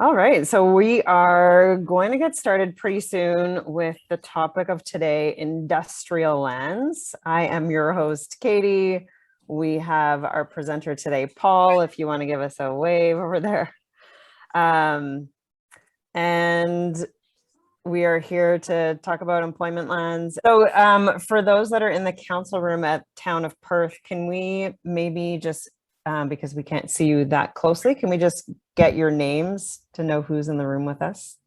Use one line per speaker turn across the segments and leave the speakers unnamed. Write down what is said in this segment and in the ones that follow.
All right, so we are going to get started pretty soon with the topic of today, industrial lands. I am your host, Katie. We have our presenter today, Paul, if you want to give us a wave over there. And we are here to talk about employment lands. So for those that are in the council room at Town of Perth, can we maybe just because we can't see you that closely, can we just get your names to know who's in the room with us?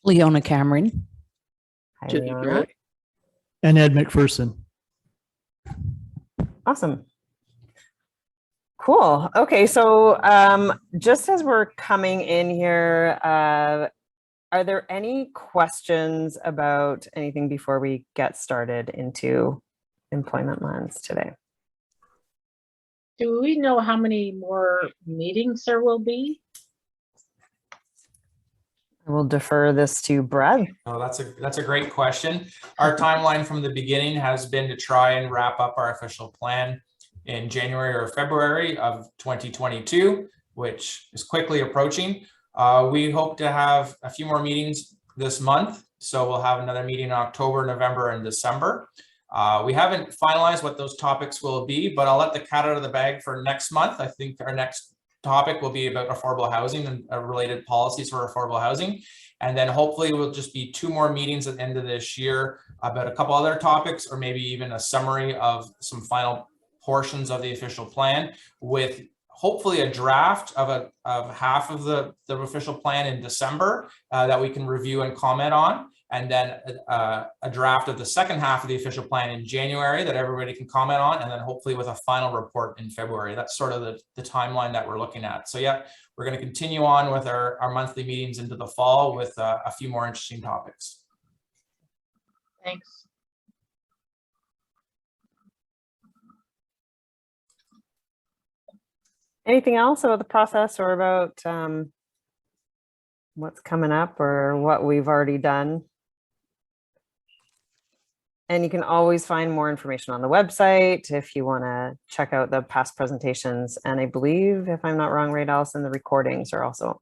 Leona Cameron.
Hi, Leona.
And Ed McPherson.
Awesome. Cool. Okay, so just as we're coming in here, are there any questions about anything before we get started into employment lands today?
Do we know how many more meetings there will be?
I will defer this to Brad.
Oh, that's a great question. Our timeline from the beginning has been to try and wrap up our official plan in January or February of 2022, which is quickly approaching. We hope to have a few more meetings this month. So we'll have another meeting in October, November, and December. We haven't finalized what those topics will be, but I'll let the cat out of the bag for next month. I think our next topic will be about affordable housing and related policies for affordable housing. And then hopefully we'll just be 2 more meetings at the end of this year about a couple other topics, or maybe even a summary of some final portions of the official plan, with hopefully a draft of half of the official plan in December that we can review and comment on. And then a draft of the second half of the official plan in January that everybody can comment on, and then hopefully with a final report in February. That's sort of the timeline that we're looking at. So yeah, we're going to continue on with our monthly meetings into the fall with a few more interesting topics.
Thanks.
Anything else about the process or about what's coming up or what we've already done? And you can always find more information on the website if you want to check out the past presentations. And I believe, if I'm not wrong, right, Allison, the recordings are also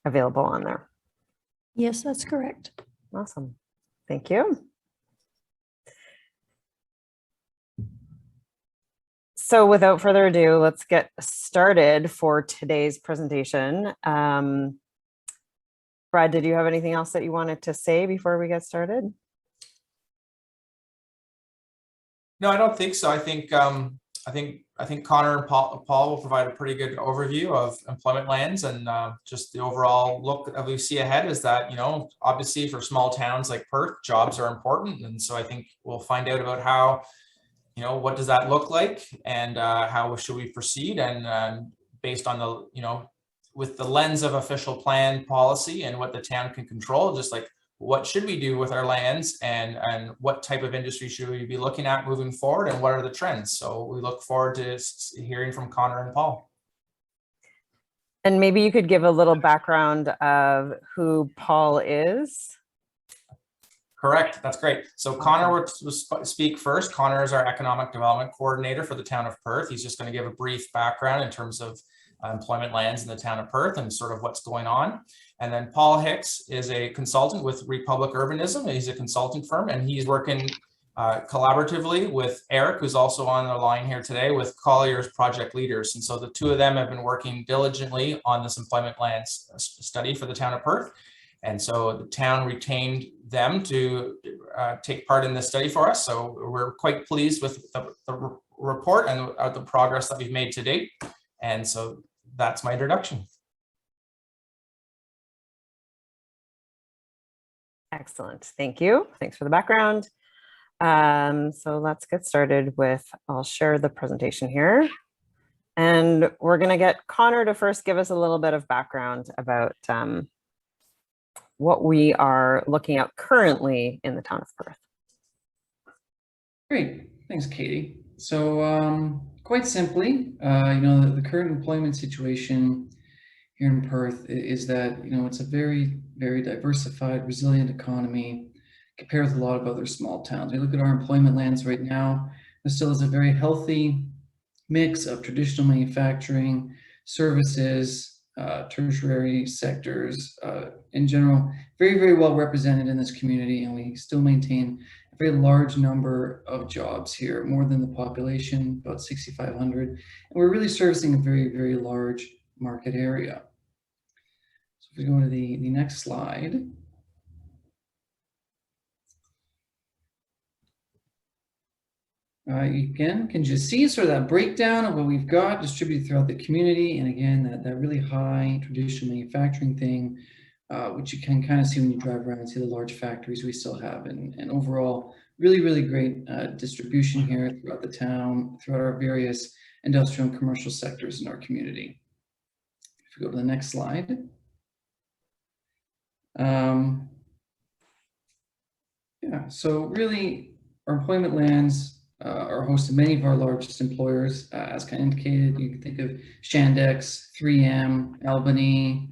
available on there.
Yes, that's correct.
Awesome. Thank you. So without further ado, let's get started for today's presentation. Brad, did you have anything else that you wanted to say before we get started?
No, I don't think so. I think Connor and Paul will provide a pretty good overview of employment lands, and just the overall look that we see ahead is that, you know, obviously for small towns like Perth, jobs are important, and so I think we'll find out about how, you know, what does that look like, and how should we proceed, and based on the, you know, with the lens of official plan policy and what the town can control, just like what should we do with our lands, and what type of industry should we be looking at moving forward, and what are the trends. So we look forward to hearing from Connor and Paul.
And maybe you could give a little background of who Paul is.
Correct. That's great. So Connor will speak first. Connor is our economic development coordinator for the town of Perth. He's just going to give a brief background in terms of employment lands in the town of Perth and sort of what's going on. And then Paul Hicks is a consultant with Republic Urbanism. He's a consulting firm, and he's working collaboratively with Eric, who's also on the line here today, with Collier's project leaders. And so the two of them have been working diligently on this employment lands study for the town of Perth. And so the town retained them to take part in this study for us. So we're quite pleased with the report and the progress that we've made to date. And so that's my introduction.
Excellent. Thank you. Thanks for the background. So let's get started with, I'll share the presentation here. And we're going to get Connor to first give us a little bit of background about what we are looking at currently in the town of Perth.
Great. Thanks, Katie. So quite simply, you know, the current employment situation here in Perth is that, you know, it's a very, very diversified, resilient economy compared with a lot of other small towns. We look at our employment lands right now, there still is a very healthy mix of traditional manufacturing, services, tertiary sectors, in general, very, very well represented in this community, and we still maintain a very large number of jobs here, more than the population, about 6,500, and we're really servicing a very, very large market area. So if we go to the next slide. You again can just see sort of that breakdown of what we've got distributed throughout the community. And again, that really high traditional manufacturing thing, which you can kind of see when you drive around and see the large factories we still have. And overall, really, really great distribution here throughout the town, throughout our various industrial and commercial sectors in our community. If we go to the next slide. Yeah, so really our employment lands are host to many of our largest employers, as kind of indicated. You can think of Shandex, 3M, Albany,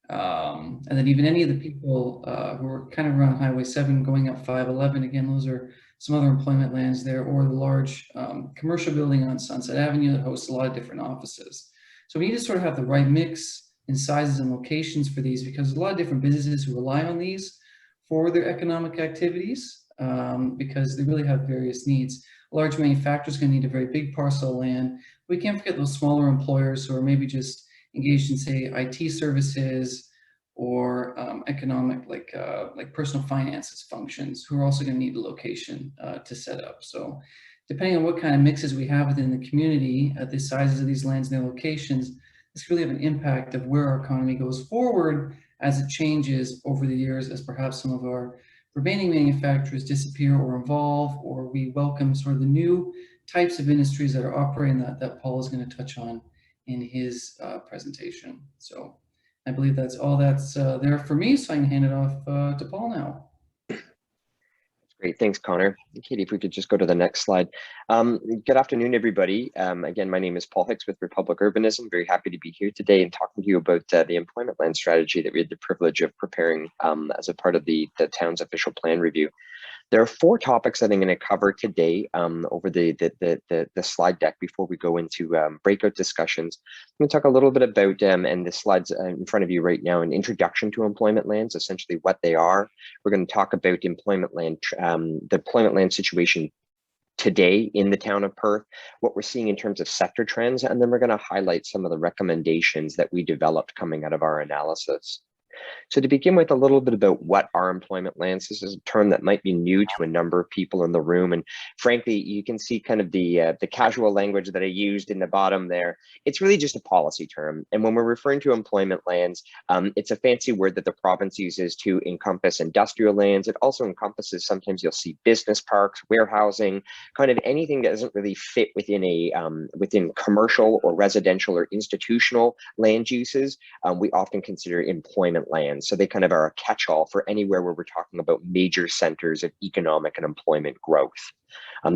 and then even any of the people who are kind of around Highway 7 going up 511. Again, those are some other employment lands there, or the large commercial building on Sunset Avenue that hosts a lot of different offices. So we need to sort of have the right mix in sizes and locations for these, because there's a lot of different businesses who rely on these for their economic activities, because they really have various needs. Large manufacturers going to need a very big parcel of land. We can't forget those smaller employers who are maybe just engaged in, say, IT services or economic, like personal finances functions, who are also going to need a location to set up. So depending on what kind of mixes we have within the community at the sizes of these lands and their locations, this really have an impact of where our economy goes forward as it changes over the years, as perhaps some of our remaining manufacturers disappear or evolve, or we welcome sort of the new types of industries that are operating that Paul is going to touch on in his presentation. So I believe that's all that's there for me, so I can hand it off to Paul now.
Great, thanks, Connor. Katie, if we could just go to the next slide. Good afternoon, everybody. Again, my name is Paul Hicks with Republic Urbanism. Very happy to be here today and talking to you about the employment land strategy that we had the privilege of preparing as a part of the town's official plan review. There are 4 topics that I'm going to cover today over the slide deck before we go into breakout discussions. I'm going to talk a little bit about, and the slides in front of you right now, an introduction to employment lands, essentially what they are. We're going to talk about employment land, the employment land situation today in the town of Perth, what we're seeing in terms of sector trends, and then we're going to highlight some of the recommendations that we developed coming out of our analysis. So to begin with, a little bit about what are employment lands. This is a term that might be new to a number of people in the room, and frankly, you can see kind of the casual language that I used in the bottom there. It's really just a policy term, and when we're referring to employment lands, it's a fancy word that the province uses to encompass industrial lands. It also encompasses, sometimes you'll see business parks, warehousing, kind of anything that doesn't really fit within a within commercial or residential or institutional land uses. We often consider employment lands. So they kind of are a catch-all for anywhere where we're talking about major centers of economic and employment growth.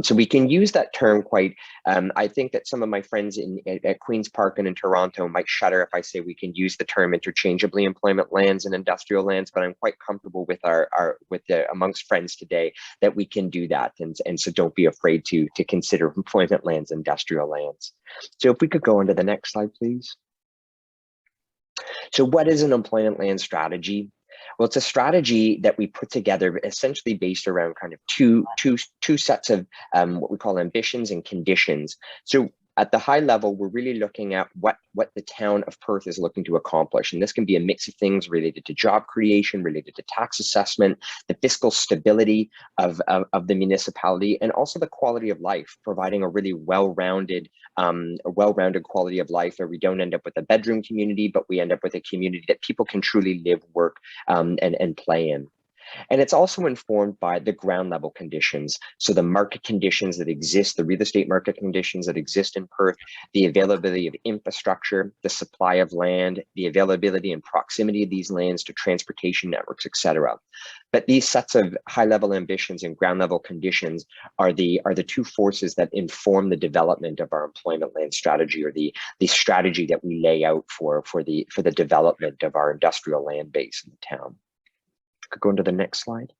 So we can use that term quite, I think that some of my friends at Queen's Park and in Toronto might shudder if I say we can use the term interchangeably, employment lands and industrial lands, but I'm quite comfortable with amongst friends today that we can do that. And so don't be afraid to consider employment lands, industrial lands. So if we could go on to the next slide, please. So what is an employment land strategy? Well, it's a strategy that we put together essentially based around kind of two sets of what we call ambitions and conditions. So at the high level, we're really looking at what the town of Perth is looking to accomplish. And this can be a mix of things related to job creation, related to tax assessment, the fiscal stability of the municipality, and also the quality of life, providing a really well-rounded quality of life where we don't end up with a bedroom community, but we end up with a community that people can truly live, work, and play in. And it's also informed by the ground level conditions. So the market conditions that exist, the real estate market conditions that exist in Perth, the availability of infrastructure, the supply of land, the availability and proximity of these lands to transportation networks, etc. But these sets of high level ambitions and ground level conditions are the two forces that inform the development of our employment land strategy, or the strategy that we lay out for the development of our industrial land base in the town. Could go into the next slide.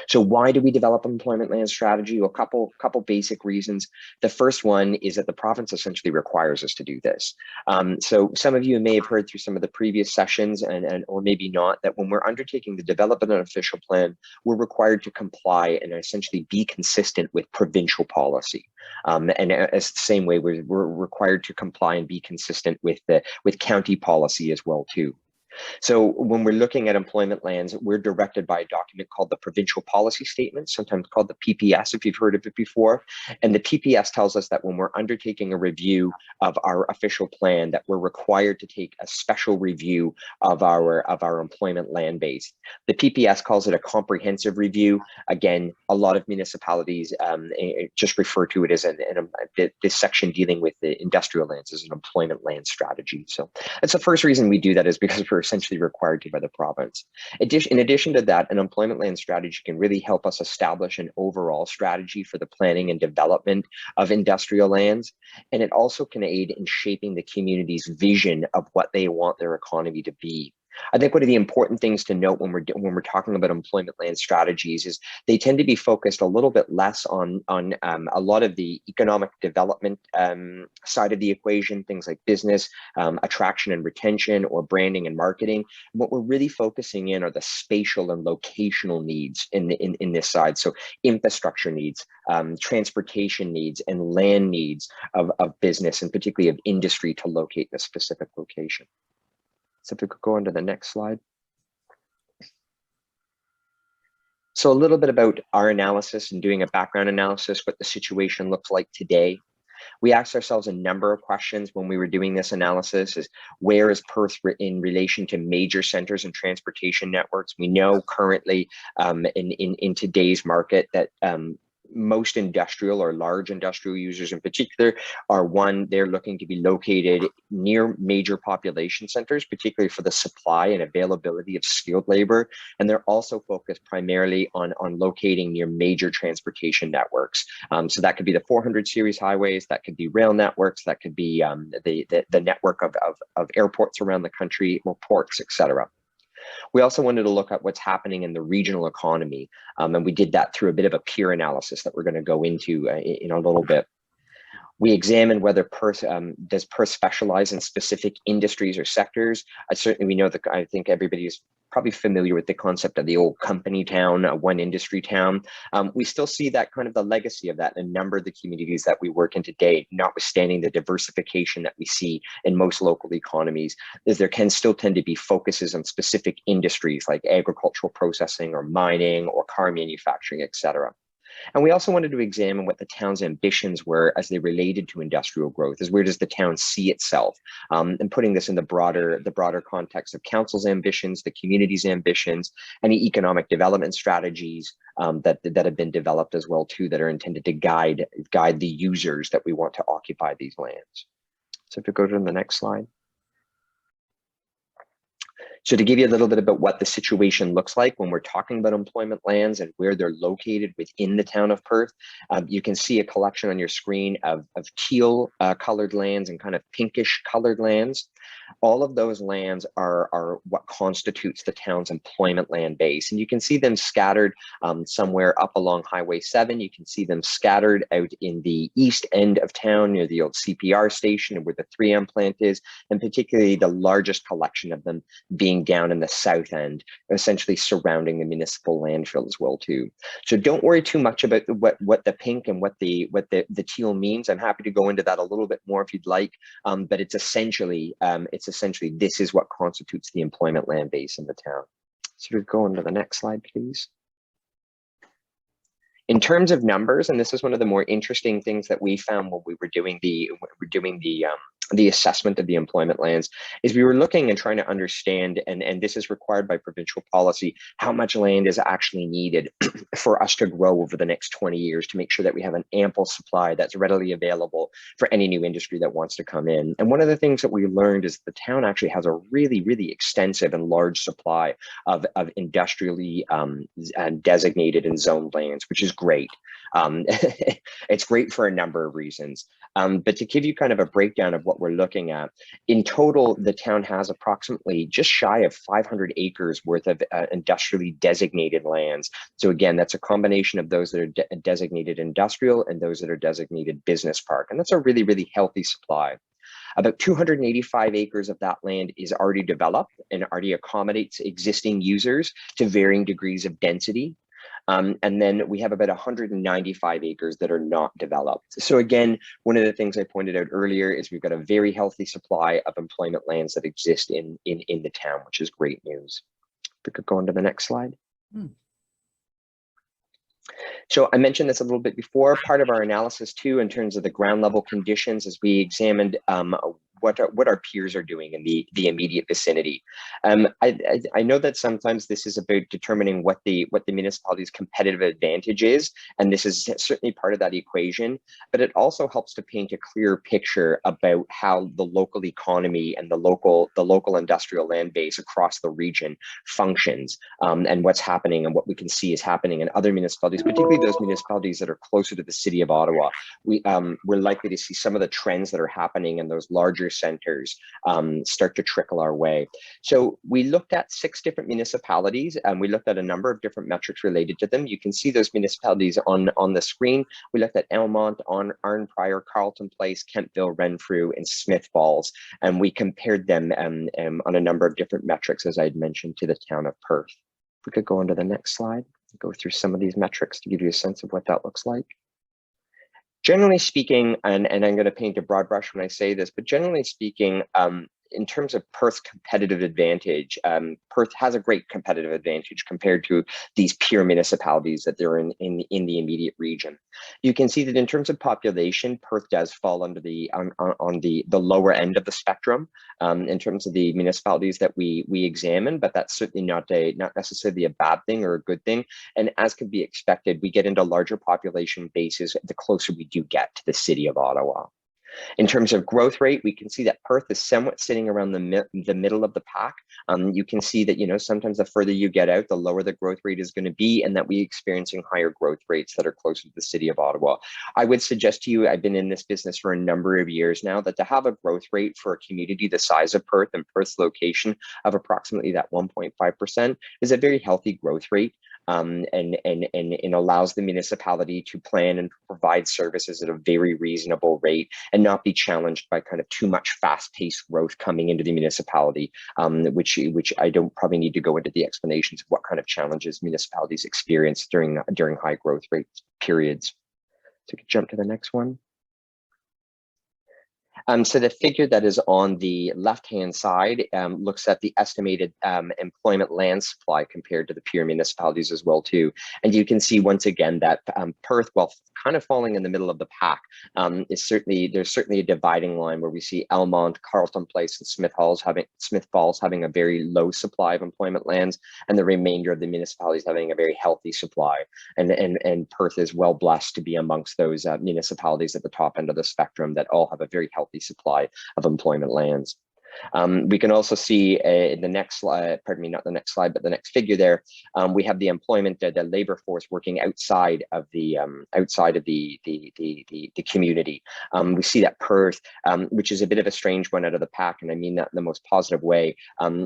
So why do we develop employment land strategy? Well, a couple basic reasons. The first one is that the province essentially requires us to do this. So some of you may have heard through some of the previous sessions and or maybe not, that when we're undertaking the development of an official plan, we're required to comply and essentially be consistent with provincial policy. And as the same way, we're required to comply and be consistent with county policy as well too. So when we're looking at employment lands, we're directed by a document called the Provincial Policy Statement, sometimes called the PPS, if you've heard of it before. And the PPS tells us that when we're undertaking a review of our official plan, that we're required to take a special review of our employment land base. The PPS calls it a comprehensive review. Again, a lot of municipalities just refer to it as this section dealing with the industrial lands as an employment land strategy. So that's the first reason we do that, is because we're essentially required to by the province. In addition to that, an employment land strategy can really help us establish an overall strategy for the planning and development of industrial lands. And it also can aid in shaping the community's vision of what they want their economy to be. I think one of the important things to note when we're talking about employment land strategies is they tend to be focused a little bit less on a lot of the economic development side of the equation, things like business, attraction and retention, or branding and marketing. What we're really focusing in are the spatial and locational needs in this side. So infrastructure needs, transportation needs, and land needs of business, and particularly of industry, to locate in a specific location. So if we could go on to the next slide. So a little bit about our analysis and doing a background analysis, what the situation looks like today. We asked ourselves a number of questions when we were doing this analysis: is where is Perth in relation to major centers and transportation networks? We know currently in today's market that most industrial or large industrial users in particular they're looking to be located near major population centers, particularly for the supply and availability of skilled labor. And they're also focused primarily on locating near major transportation networks. So that could be the 400 series highways, that could be rail networks, that could be the network of airports around the country, or ports, etc. We also wanted to look at what's happening in the regional economy, and we did that through a bit of a peer analysis that we're going to go into in a little bit. We examined whether Perth does Perth specialize in specific industries or sectors. Certainly, we know that I think everybody is probably familiar with the concept of the old company town, one industry town. We still see that kind of the legacy of that in a number of the communities that we work in today, notwithstanding the diversification that we see in most local economies, is there can still tend to be focuses on specific industries like agricultural processing or mining or car manufacturing, etc. And we also wanted to examine what the town's ambitions were as they related to industrial growth, as where does the town see itself, and putting this in the broader context of council's ambitions, the community's ambitions, any economic development strategies that have been developed as well too, that are intended to guide the users that we want to occupy these lands. So if you go to the next slide. So to give you a little bit about what the situation looks like when we're talking about employment lands and where they're located within the town of Perth, you can see a collection on your screen of teal colored lands and kind of pinkish colored lands. All of those lands are what constitutes the town's employment land base. And you can see them scattered somewhere up along Highway 7. You can see them scattered out in the east end of town near the old CPR station where the 3M plant is, and particularly the largest collection of them being down in the south end, essentially surrounding the municipal landfill as well too. So don't worry too much about what the pink and what the teal means. I'm happy to go into that a little bit more if you'd like, but it's essentially this is what constitutes the employment land base in the town. So go on to the next slide, please. In terms of numbers, and this is one of the more interesting things that we found when we were doing the assessment of the employment lands, is we were looking and trying to understand, and this is required by provincial policy, how much land is actually needed for us to grow over the next 20 years to make sure that we have an ample supply that's readily available for any new industry that wants to come in. And one of the things that we learned is the town actually has a really, really extensive and large supply of industrially designated and zoned lands, which is great. It's great for a number of reasons. But to give you kind of a breakdown of what we're looking at, in total, the town has approximately just shy of 500 acres worth of industrially designated lands. So again, that's a combination of those that are designated industrial and those that are designated business park. And that's a really, really healthy supply. About 285 acres of that land is already developed and already accommodates existing users to varying degrees of density. And then we have about 195 acres that are not developed. So again, one of the things I pointed out earlier is we've got a very healthy supply of employment lands that exist in the town, which is great news. We could go on to the next slide. So I mentioned this a little bit before. Part of our analysis too, in terms of the ground level conditions, as we examined what our peers are doing in the immediate vicinity. I know that sometimes this is about determining what the municipality's competitive advantage is, and this is certainly part of that equation. But it also helps to paint a clear picture about how the local economy and the local industrial land base across the region functions, and what's happening and what we can see is happening in other municipalities, particularly those municipalities that are closer to the city of Ottawa. We're likely to see some of the trends that are happening in those larger centers start to trickle our way. So we looked at 6 different municipalities, and we looked at a number of different metrics related to them. You can see those municipalities on the screen. We looked at Elmont, Arnprior, Carleton Place, Kentville, Renfrew, and Smith Falls, and we compared them on a number of different metrics, as I had mentioned, to the town of Perth. If we could go on to the next slide, go through some of these metrics to give you a sense of what that looks like. Generally speaking, and I'm going to paint a broad brush when I say this, but generally speaking, in terms of Perth's competitive advantage, Perth has a great competitive advantage compared to these peer municipalities that they're in the immediate region. You can see that in terms of population, Perth does fall under on the lower end of the spectrum in terms of the municipalities that we examine, but that's certainly not necessarily a bad thing or a good thing. And as can be expected, we get into larger population bases the closer we do get to the city of Ottawa. In terms of growth rate, we can see that Perth is somewhat sitting around the middle of the pack. You can see that, you know, sometimes the further you get out, the lower the growth rate is going to be, and that we're experiencing higher growth rates that are closer to the city of Ottawa. I would suggest to you, I've been in this business for a number of years now, that to have a growth rate for a community the size of Perth and Perth's location of approximately that 1.5% is a very healthy growth rate. And allows the municipality to plan and provide services at a very reasonable rate and not be challenged by kind of too much fast-paced growth coming into the municipality, which I don't probably need to go into the explanations of what kind of challenges municipalities experience during high growth rate periods. So we could jump to the next one. So the figure that is on the left-hand side looks at the estimated employment land supply compared to the peer municipalities as well too. And you can see once again that Perth, while kind of falling in the middle of the pack, there's certainly a dividing line where we see Elmont, Carleton Place, and Smith Falls having a very low supply of employment lands, and the remainder of the municipalities having a very healthy supply. And Perth is well blessed to be amongst those municipalities at the top end of the spectrum that all have a very healthy supply of employment lands. We can also see in the next slide, pardon me, not the next slide, but the next figure there, we have the employment, the labor force working outside of the community. We see that Perth, which is a bit of a strange one out of the pack, and I mean that in the most positive way,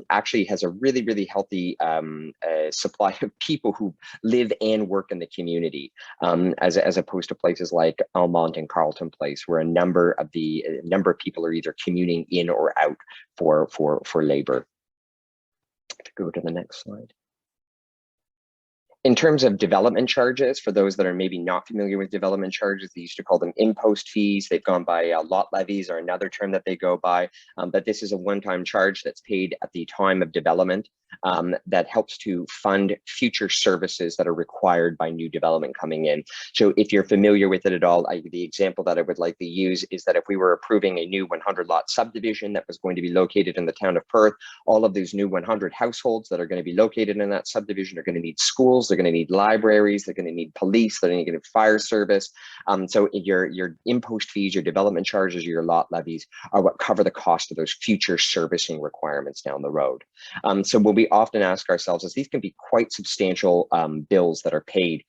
actually has a really, really healthy supply of people who live and work in the community, as opposed to places like Elmont and Carleton Place, where a number of people are either commuting in or out for labor. To go to the next slide. In terms of development charges, for those that are maybe not familiar with development charges, they used to call them impost fees. They've gone by lot levies, or another term that they go by. But this is a one-time charge that's paid at the time of development that helps to fund future services that are required by new development coming in. So if you're familiar with it at all, the example that I would like to use is that if we were approving a new 100-lot subdivision that was going to be located in the town of Perth, all of those new 100 households that are going to be located in that subdivision are going to need schools, they're going to need libraries, they're going to need police, they're going to need fire service. So your impost fees, your development charges, your lot levies are what cover the cost of those future servicing requirements down the road. So we'll be often ask ourselves is these can be quite substantial bills that are paid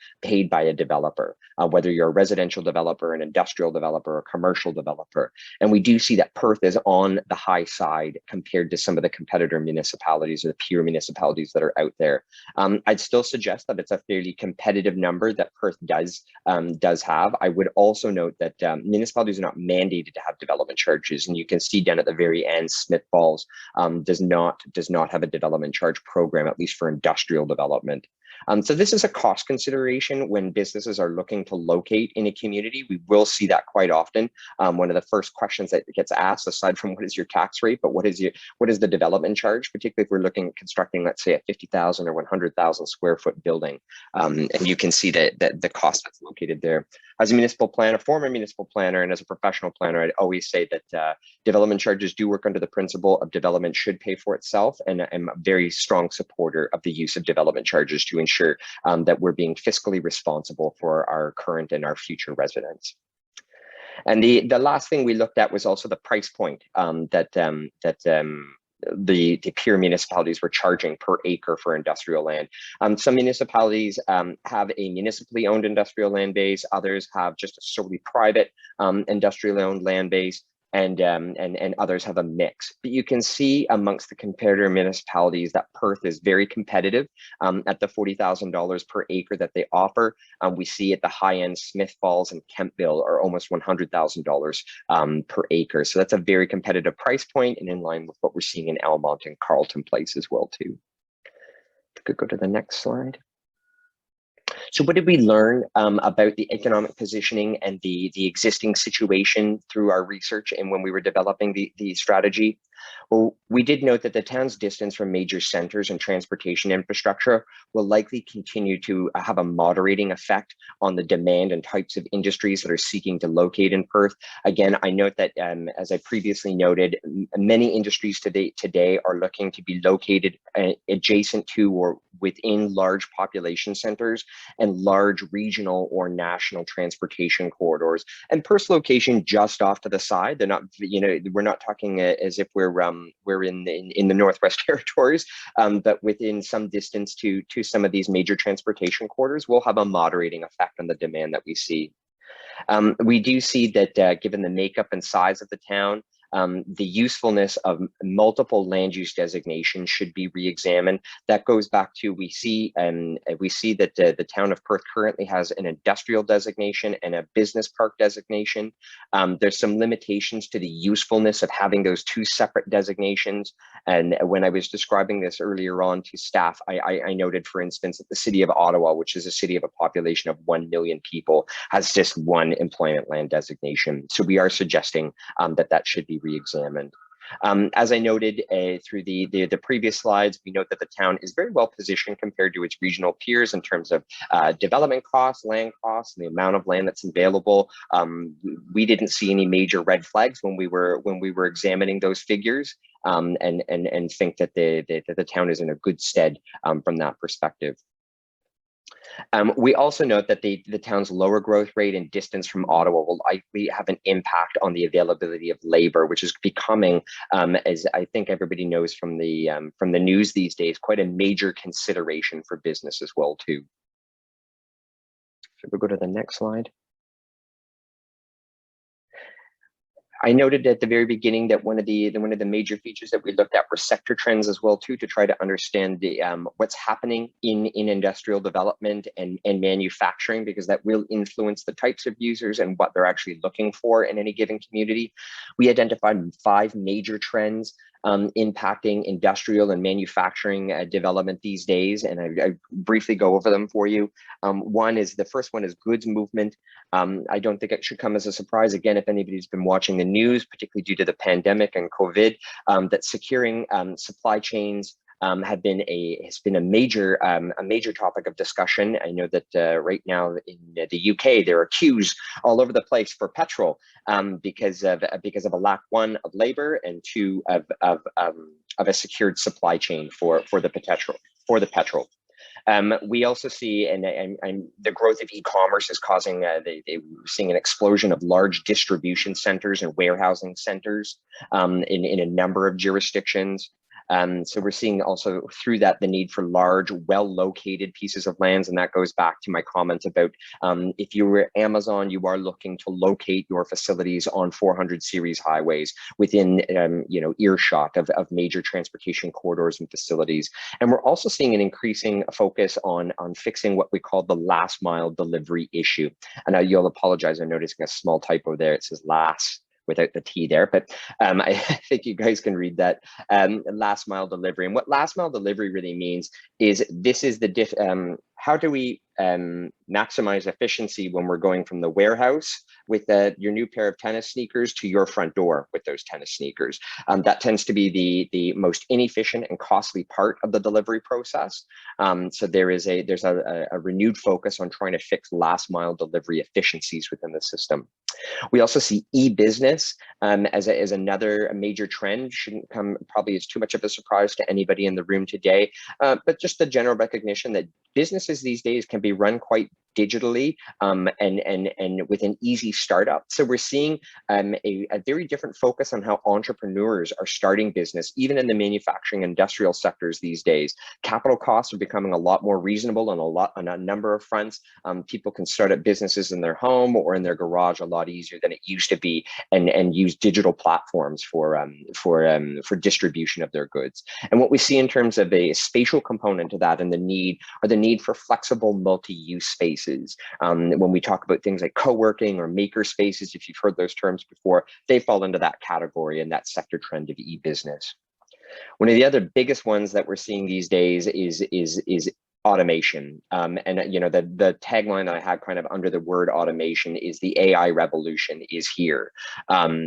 by a developer, whether you're a residential developer, an industrial developer, a commercial developer. And we do see that Perth is on the high side compared to some of the competitor municipalities or the peer municipalities that are out there. I'd still suggest that it's a fairly competitive number that Perth does have. I would also note that municipalities are not mandated to have development charges, and you can see down at the very end, Smith Falls does not have a development charge program, at least for industrial development. So this is a cost consideration when businesses are looking to locate in a community. We will see that quite often. One of the first questions that gets asked, aside from what is your tax rate, but what is the development charge, particularly if we're looking at constructing, let's say, a 50,000 or 100,000 square foot building. And you can see that the cost that's located there. As a municipal planner, former municipal planner, and as a professional planner, I'd always say that development charges do work under the principle of development should pay for itself, and I'm a very strong supporter of the use of development charges to ensure that we're being fiscally responsible for our current and our future residents. And the last thing we looked at was also the price point that the peer municipalities were charging per acre for industrial land. Some municipalities have a municipally owned industrial land base, others have just a solely private industrial owned land base, and others have a mix. But you can see amongst the comparator municipalities that Perth is very competitive at the $40,000 per acre that they offer. We see at the high end, Smith Falls and Kemptville are almost $100,000 per acre. So that's a very competitive price point and in line with what we're seeing in Almont and Carleton Place as well too. If we could go to the next slide. So what did we learn about the economic positioning and the existing situation through our research and when we were developing the strategy? Well, we did note that the town's distance from major centers and transportation infrastructure will likely continue to have a moderating effect on the demand and types of industries that are seeking to locate in Perth. Again, I note that as I previously noted, many industries today are looking to be located adjacent to or within large population centers and large regional or national transportation corridors. And Perth's location just off to the side, they're not, we're not talking as if we're in the Northwest Territories, but within some distance to some of these major transportation corridors will have a moderating effect on the demand that we see. We do see that given the makeup and size of the town, the usefulness of multiple land use designations should be re-examined. That goes back to we see that the town of Perth currently has an industrial designation and a business park designation. There's some limitations to the usefulness of having those two separate designations. And when I was describing this earlier on to staff, I noted, for instance, that the city of Ottawa, which is a city of a population of 1 million people, has just one employment land designation. So we are suggesting that should be re-examined. As I noted through the previous slides, we note that the town is very well positioned compared to its regional peers in terms of development costs, land costs, and the amount of land that's available. We didn't see any major red flags when we were examining those figures, and think that the town is in a good stead from that perspective. We also note that the town's lower growth rate and distance from Ottawa will likely have an impact on the availability of labor, which is becoming, as I think everybody knows from the news these days, quite a major consideration for business as well too. Should we go to the next slide? I noted at the very beginning that one of the major features that we looked at were sector trends as well too, to try to understand what's happening in industrial development and manufacturing, because that will influence the types of users and what they're actually looking for in any given community. We identified 5 major trends impacting industrial and manufacturing development these days, and I briefly go over them for you. The first one is goods movement. I don't think it should come as a surprise, again, if anybody's been watching the news, particularly due to the pandemic and COVID, that securing supply chains has been a major topic of discussion. I know that right now in the UK there are queues all over the place for petrol because of a lack, 1, of labor, and 2, of a secured supply chain for the petrol. We also see, and the growth of e-commerce is causing, we're seeing an explosion of large distribution centers and warehousing centers in a number of jurisdictions. So we're seeing also through that the need for large, well-located pieces of lands, and that goes back to my comment about if you were Amazon, you are looking to locate your facilities on 400 series highways within earshot of major transportation corridors and facilities. And we're also seeing an increasing focus on fixing what we call the last mile delivery issue. And you'll apologize, I'm noticing a small typo there. It says last without the T there, but I think you guys can read that. Last mile delivery. And what last mile delivery really means is this is the how do we maximize efficiency when we're going from the warehouse with your new pair of tennis sneakers to your front door with those tennis sneakers. That tends to be the most inefficient and costly part of the delivery process. So there's a renewed focus on trying to fix last mile delivery efficiencies within the system. We also see e-business as another major trend. Shouldn't come probably as too much of a surprise to anybody in the room today, but just the general recognition that businesses these days can be run quite digitally and with an easy startup. So we're seeing a very different focus on how entrepreneurs are starting business, even in the manufacturing industrial sectors these days. Capital costs are becoming a lot more reasonable on a number of fronts. People can start up businesses in their home or in their garage a lot easier than it used to be, and use digital platforms for distribution of their goods. And what we see in terms of a spatial component to that and the need for flexible multi-use spaces. When we talk about things like co-working or maker spaces, if you've heard those terms before, they fall into that category and that sector trend of e-business. One of the other biggest ones that we're seeing these days is automation. And the tagline that I had kind of under the word automation is the AI revolution is here.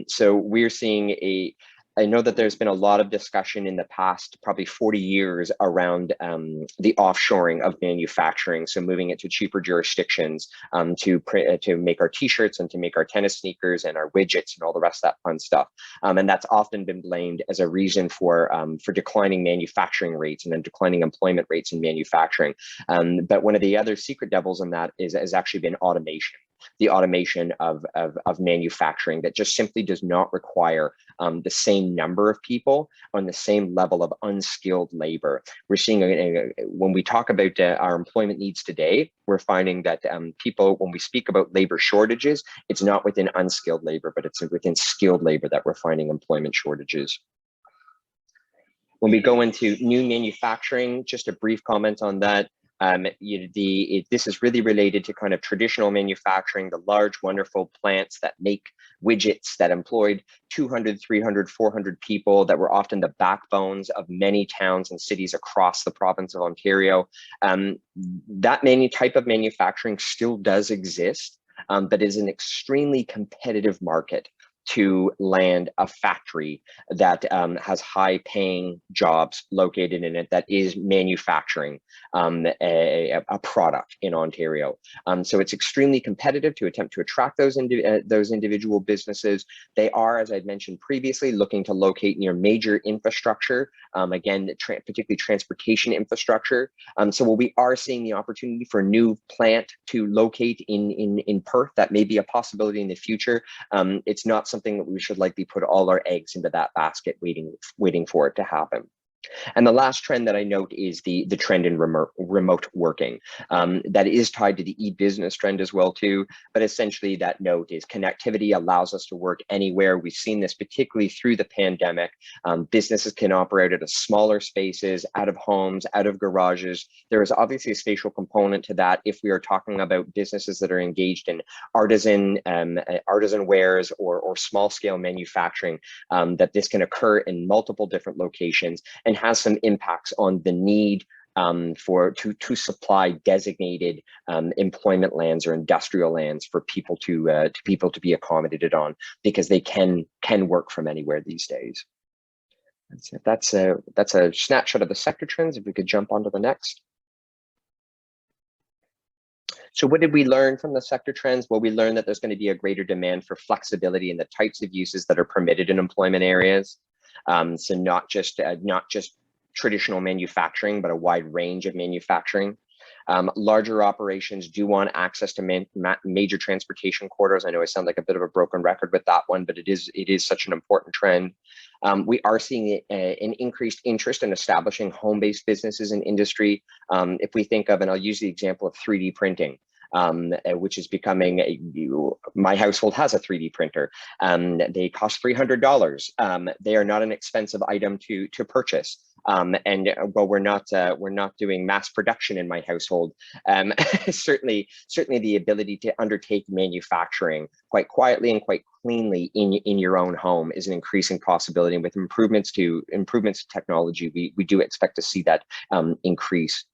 So we're seeing I know that there's been a lot of discussion in the past, probably 40 years, around the offshoring of manufacturing. So moving it to cheaper jurisdictions to make our t-shirts and to make our tennis sneakers and our widgets and all the rest of that fun stuff. And that's often been blamed as a reason for declining manufacturing rates and then declining employment rates in manufacturing. But one of the other secret devils in that has actually been automation. The automation of manufacturing that just simply does not require the same number of people on the same level of unskilled labor. We're seeing when we talk about our employment needs today, we're finding that people, when we speak about labor shortages, it's not within unskilled labor, but it's within skilled labor that we're finding employment shortages. When we go into new manufacturing, just a brief comment on that. This is really related to kind of traditional manufacturing, the large, wonderful plants that make widgets that employed 200, 300, 400 people that were often the backbones of many towns and cities across the province of Ontario. That type of manufacturing still does exist, but is an extremely competitive market to land a factory that has high paying jobs located in it that is manufacturing a product in Ontario. So it's extremely competitive to attempt to attract those individual businesses. They are, as I'd mentioned previously, looking to locate near major infrastructure, again, particularly transportation infrastructure. So while we are seeing the opportunity for a new plant to locate in Perth, that may be a possibility in the future. It's not something that we should likely put all our eggs into that basket waiting for it to happen. And the last trend that I note is the trend in remote working. That is tied to the e-business trend as well too, but essentially that note is connectivity allows us to work anywhere. We've seen this particularly through the pandemic. Businesses can operate at a smaller spaces, out of homes, out of garages. There is obviously a spatial component to that if we are talking about businesses that are engaged in artisan wares or small scale manufacturing, that this can occur in multiple different locations and has some impacts on the need to supply designated employment lands or industrial lands for people to be accommodated on, because they can work from anywhere these days. That's a snapshot of the sector trends. If we could jump onto the next. So what did we learn from the sector trends? Well, we learned that there's going to be a greater demand for flexibility in the types of uses that are permitted in employment areas. So not just traditional manufacturing, but a wide range of manufacturing. Larger operations do want access to major transportation corridors. I know I sound like a bit of a broken record with that one, but it is such an important trend. We are seeing an increased interest in establishing home-based businesses and industry. If we think of, and I'll use the example of 3D printing, which is becoming my household has a 3D printer. They cost $300. They are not an expensive item to purchase. And while we're not doing mass production in my household, certainly the ability to undertake manufacturing quite quietly and quite cleanly in your own home is an increasing possibility. And with improvements to technology, we do expect to see that increase.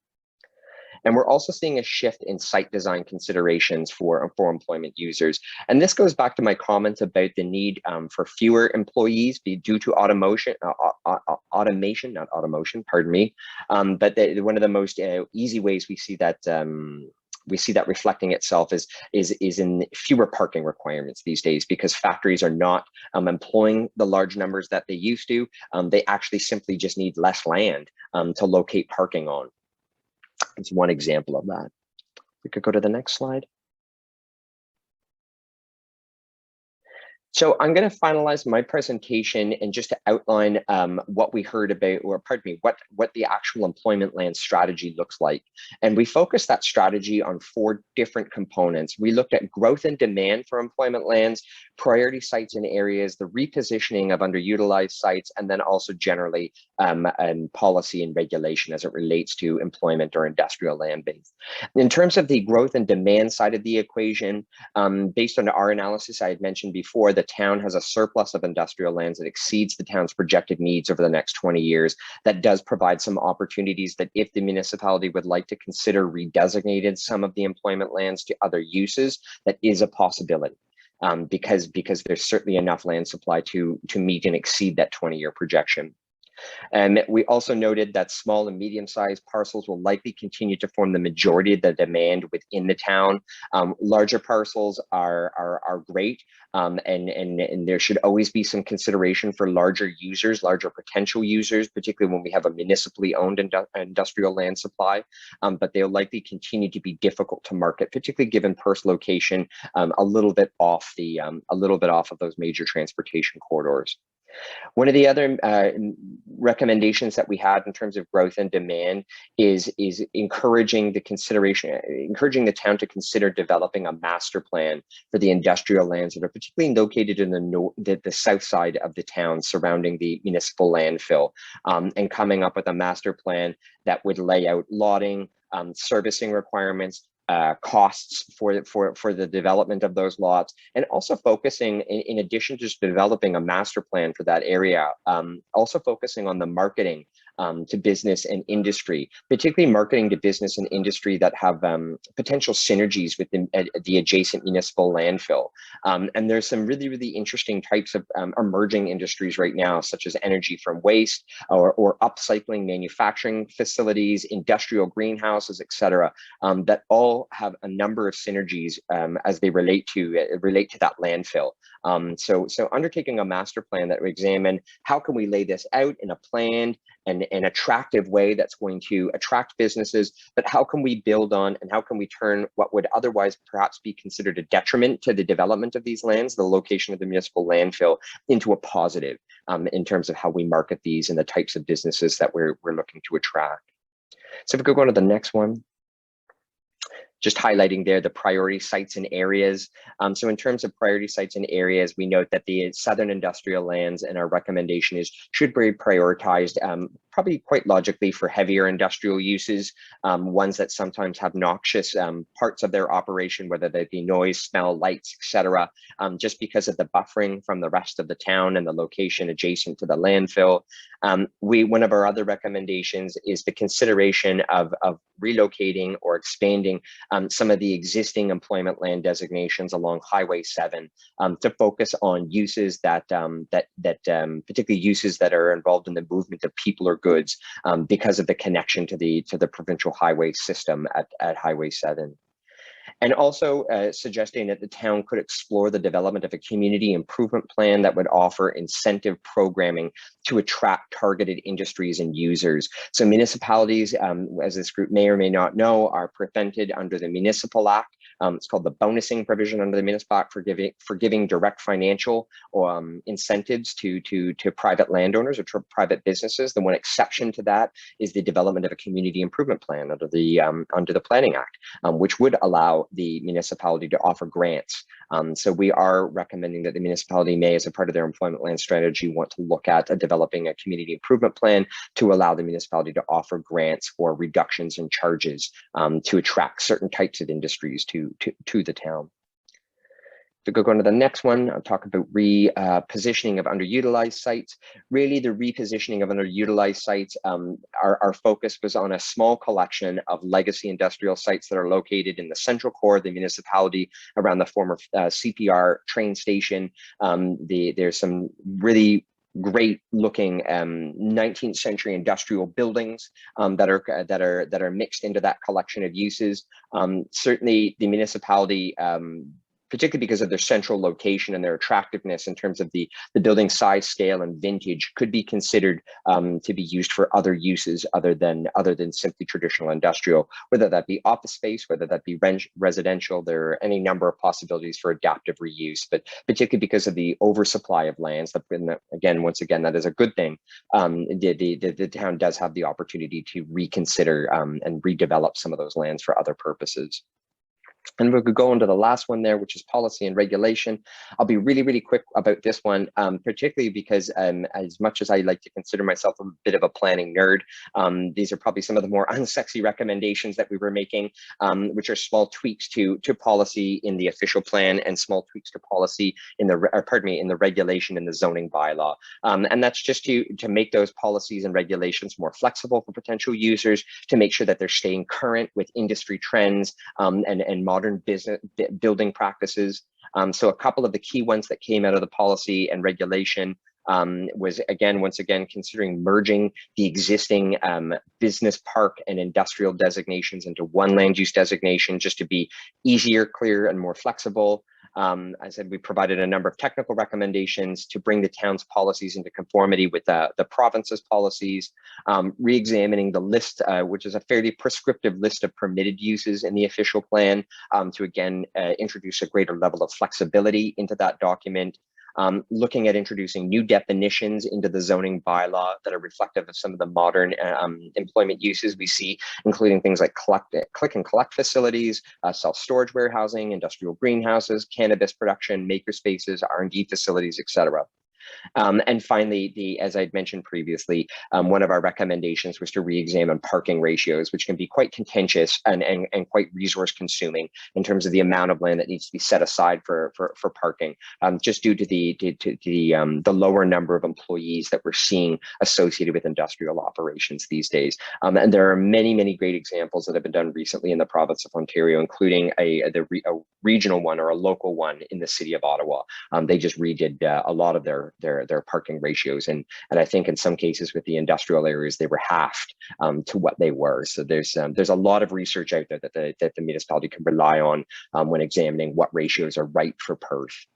And we're also seeing a shift in site design considerations for employment users. And this goes back to my comments about the need for fewer employees due to automation, pardon me. But one of the most easy ways we see that reflecting itself is in fewer parking requirements these days, because factories are not employing the large numbers that they used to. They actually simply just need less land to locate parking on. It's one example of that. We could go to the next slide. So I'm going to finalize my presentation and just to outline what we heard about, or pardon me, what the actual employment land strategy looks like. And we focused that strategy on 4 different components. We looked at growth and demand for employment lands, priority sites and areas, the repositioning of underutilized sites, and then also generally policy and regulation as it relates to employment or industrial land base. In terms of the growth and demand side of the equation, based on our analysis I had mentioned before, the town has a surplus of industrial lands that exceeds the town's projected needs over the next 20 years. That does provide some opportunities that if the municipality would like to consider redesignated some of the employment lands to other uses, that is a possibility. Because there's certainly enough land supply to meet and exceed that 20-year projection. And we also noted that small and medium-sized parcels will likely continue to form the majority of the demand within the town. Larger parcels are great, and there should always be some consideration for larger users, larger potential users, particularly when we have a municipally owned industrial land supply. But they'll likely continue to be difficult to market, particularly given Perth's location a little bit off of those major transportation corridors. One of the other recommendations that we had in terms of growth and demand is encouraging the town to consider developing a master plan for the industrial lands that are particularly located in the south side of the town surrounding the municipal landfill, and coming up with a master plan that would lay out lotting, servicing requirements, costs for the development of those lots, and also focusing, in addition to just developing a master plan for that area, also focusing on the marketing to business and industry, particularly marketing to business and industry that have potential synergies with the adjacent municipal landfill. And there's some really interesting types of emerging industries right now, such as energy from waste, or upcycling manufacturing facilities, industrial greenhouses, etc., that all have a number of synergies as they relate to that landfill. So undertaking a master plan that would examine how can we lay this out in a planned and an attractive way that's going to attract businesses, but how can we build on and how can we turn what would otherwise perhaps be considered a detriment to the development of these lands, the location of the municipal landfill, into a positive in terms of how we market these and the types of businesses that we're looking to attract. So if we could go to the next one. Just highlighting there the priority sites and areas. So in terms of priority sites and areas, we note that the southern industrial lands, and our recommendation is should be prioritized probably quite logically for heavier industrial uses, ones that sometimes have noxious parts of their operation, whether they be noise, smell, lights, etc., just because of the buffering from the rest of the town and the location adjacent to the landfill. One of our other recommendations is the consideration of relocating or expanding some of the existing employment land designations along Highway 7 to focus on uses that particularly uses that are involved in the movement of people or goods because of the connection to the provincial highway system at Highway 7. And also suggesting that the town could explore the development of a community improvement plan that would offer incentive programming to attract targeted industries and users. So municipalities, as this group may or may not know, are prevented under the Municipal Act. It's called the bonusing provision under the Municipal Act for giving direct financial incentives to private landowners or to private businesses. The one exception to that is the development of a community improvement plan under the Planning Act, which would allow the municipality to offer grants. So we are recommending that the municipality may, as a part of their employment land strategy, want to look at developing a community improvement plan to allow the municipality to offer grants for reductions in charges to attract certain types of industries to the town. If we go on to the next one, I'll talk about repositioning of underutilized sites. Really, the repositioning of underutilized sites, our focus was on a small collection of legacy industrial sites that are located in the central core of the municipality around the former CPR train station. There's some really great looking 19th century industrial buildings that are mixed into that collection of uses. Certainly the municipality, particularly because of their central location and their attractiveness in terms of the building size, scale, and vintage, could be considered to be used for other uses other than simply traditional industrial, whether that be office space, whether that be residential. There are any number of possibilities for adaptive reuse, but particularly because of the oversupply of lands, once again, that is a good thing. The town does have the opportunity to reconsider and redevelop some of those lands for other purposes. And we could go on to the last one there, which is policy and regulation. I'll be really, really quick about this one, particularly because as much as I like to consider myself a bit of a planning nerd, these are probably some of the more unsexy recommendations that we were making, which are small tweaks to policy in the official plan and small tweaks to policy in the regulation in the zoning bylaw. And that's just to make those policies and regulations more flexible for potential users, to make sure that they're staying current with industry trends and modern business building practices. So a couple of the key ones that came out of the policy and regulation was, once again, considering merging the existing business park and industrial designations into one land use designation, just to be easier, clearer, and more flexible. I said we provided a number of technical recommendations to bring the town's policies into conformity with the province's policies, re-examining the list, which is a fairly prescriptive list of permitted uses in the official plan, to again introduce a greater level of flexibility into that document. Looking at introducing new definitions into the zoning bylaw that are reflective of some of the modern employment uses we see, including things like click and collect facilities, self-storage warehousing, industrial greenhouses, cannabis production, maker spaces, R&D facilities, etc. And finally, as I'd mentioned previously, one of our recommendations was to re-examine parking ratios, which can be quite contentious and quite resource consuming in terms of the amount of land that needs to be set aside for parking, just due to the lower number of employees that we're seeing associated with industrial operations these days. And there are many, many great examples that have been done recently in the province of Ontario, including a regional one or a local one in the city of Ottawa. They just redid a lot of their parking ratios, and I think in some cases with the industrial areas they were halved to what they were. So there's a lot of research out there that the municipality can rely on when examining what ratios are right for Perth.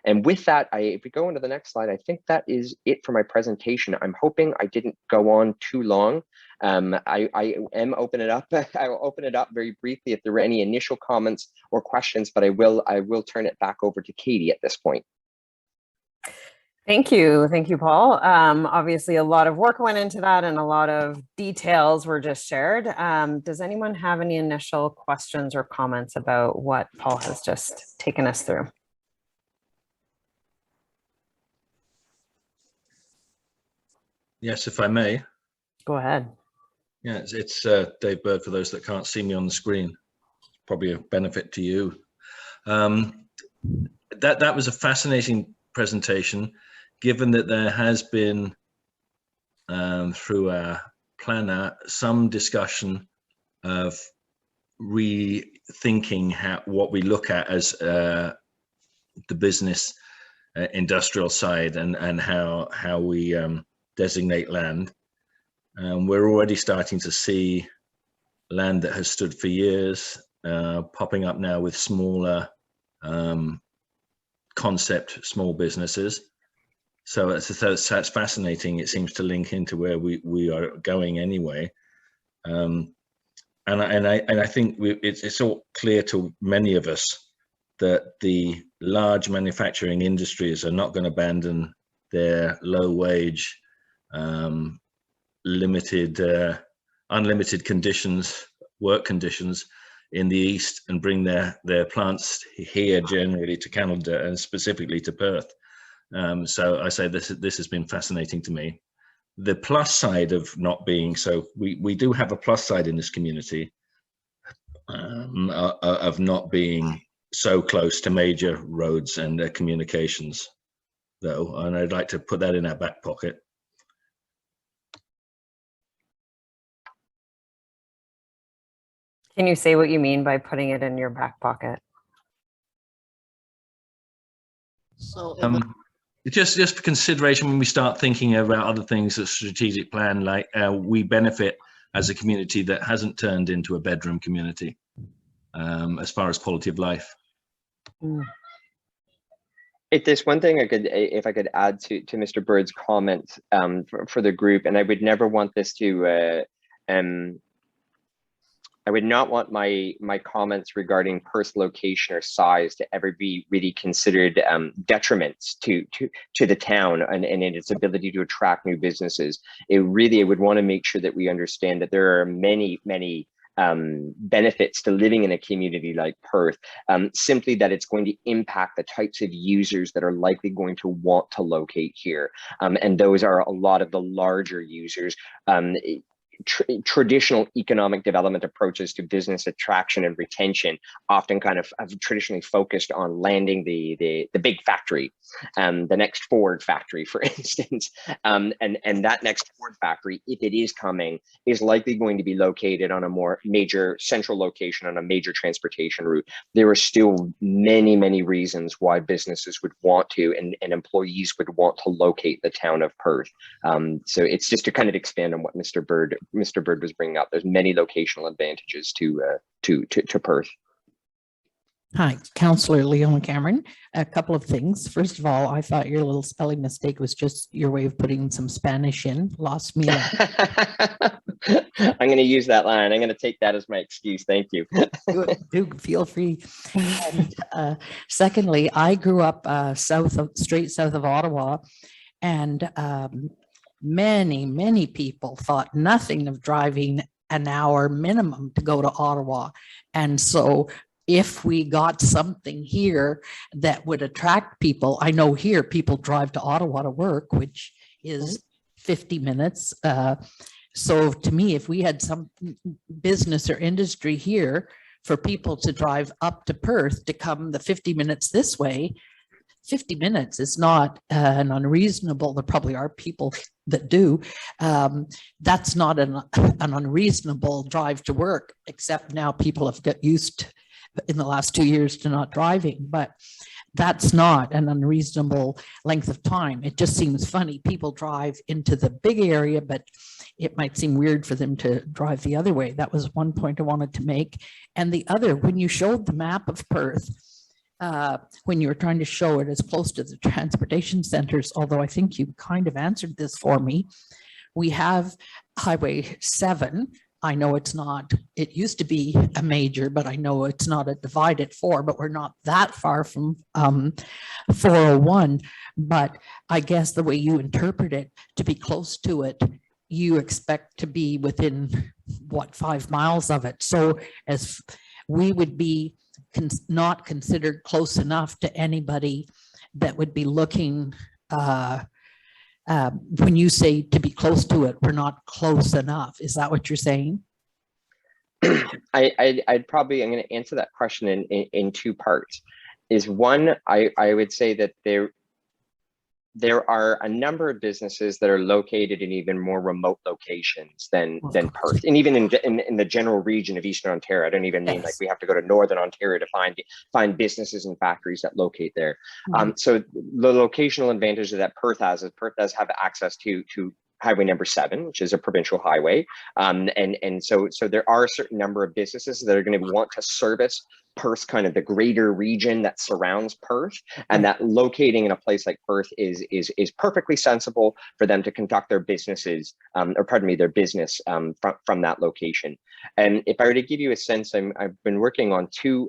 And with that, if we go into the next slide, I think that is it for my presentation. I'm hoping I didn't go on too long. I am open it up. I will open it up very briefly if there were any initial comments or questions, but I will turn it back over to Katie at this point.
Thank you, Paul. Obviously, a lot of work went into that, and a lot of details were just shared. Does anyone have any initial questions or comments about what Paul has just taken us through?
Yes, if I may.
Go ahead.
Yeah, it's Dave Bird, for those that can't see me on the screen. It's probably a benefit to you. That was a fascinating presentation, given that there has been, through our planner, some discussion of rethinking what we look at as the business industrial side and how we designate land. We're already starting to see land that has stood for years popping up now with smaller concept small businesses. So that's fascinating. It seems to link into where we are going anyway. And I think it's all clear to many of us that the large manufacturing industries are not going to abandon their low wage, unlimited conditions, work conditions in the East and bring their plants here generally to Canada and specifically to Perth. So I say this has been fascinating to me. The plus side of not being so, we do have a plus side in this community of not being so close to major roads and communications, though, and I'd like to put that in our back pocket.
Can you say what you mean by putting it in your back pocket?
So
Just for consideration when we start thinking about other things, a strategic plan, like we benefit as a community that hasn't turned into a bedroom community as far as quality of life.
If there's one thing if I could add to Mr. Bird's comment for the group, and I would never want this to, I would not want my comments regarding Perth's location or size to ever be really considered detriments to the town and its ability to attract new businesses. I would want to make sure that we understand that there are many benefits to living in a community like Perth, simply that it's going to impact the types of users that are likely going to want to locate here. And those are a lot of the larger users. Traditional economic development approaches to business attraction and retention often kind of have traditionally focused on landing the big factory, the next Ford factory, for instance, and that next Ford factory, if it is coming, is likely going to be located on a more major central location on a major transportation route. There are still many reasons why businesses would want to and employees would want to locate the town of Perth. So it's just to kind of expand on what Mr. Bird was bringing up. There's many locational advantages to Perth.
Hi, Councillor Leona Cameron. A couple of things. First of all, I thought your little spelling mistake was just your way of putting some Spanish in. Lost me.
I'm going to use that line. I'm going to take that as my excuse. Thank you.
Do feel free. And, secondly, I grew up straight south of Ottawa, and many people thought nothing of driving an hour minimum to go to Ottawa. And so if we got something here that would attract people, I know here people drive to Ottawa to work, which is 50 minutes. So to me, if we had some business or industry here for people to drive up to Perth to come the 50 minutes this way, 50 minutes is not an unreasonable, there probably are people that do, that's not an unreasonable drive to work, except now people have got used in the last 2 years to not driving, but that's not an unreasonable length of time. It just seems funny. People drive into the big area, but it might seem weird for them to drive the other way. That was one point I wanted to make. And the other, when you showed the map of Perth, when you were trying to show it as close to the transportation centers, although I think you kind of answered this for me, we have Highway 7. I know it's not, it used to be a major, but I know it's not a divided 4, but we're not that far from 401. But I guess the way you interpret it, to be close to it, you expect to be within, what, 5 miles of it. So as we would be not considered close enough to anybody that would be looking, when you say to be close to it, we're not close enough. Is that what you're saying?
I'm going to answer that question in two parts. Is one, I would say that there are a number of businesses that are located in even more remote locations than Perth, and even in the general region of Eastern Ontario. I don't even mean like we have to go to Northern Ontario to find businesses and factories that locate there. So the locational advantage that Perth has is Perth does have access to highway number 7, which is a provincial highway. And so there are a certain number of businesses that are going to want to service Perth, kind of the greater region that surrounds Perth, and that locating in a place like Perth is perfectly sensible for them to conduct their businesses, or pardon me, their business from that location. And if I were to give you a sense, I've been working on two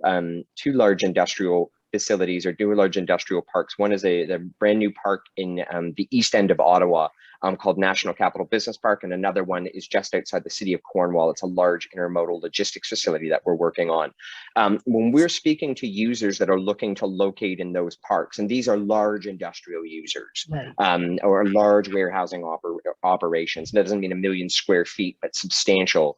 large industrial facilities, or 2 large industrial parks. One is a brand new park in the east end of Ottawa, called National Capital Business Park, and another one is just outside the city of Cornwall. It's a large intermodal logistics facility that we're working on. When we're speaking to users that are looking to locate in those parks, and these are large industrial users,
Right.
or large warehousing operations, that doesn't mean 1 million square feet, but substantial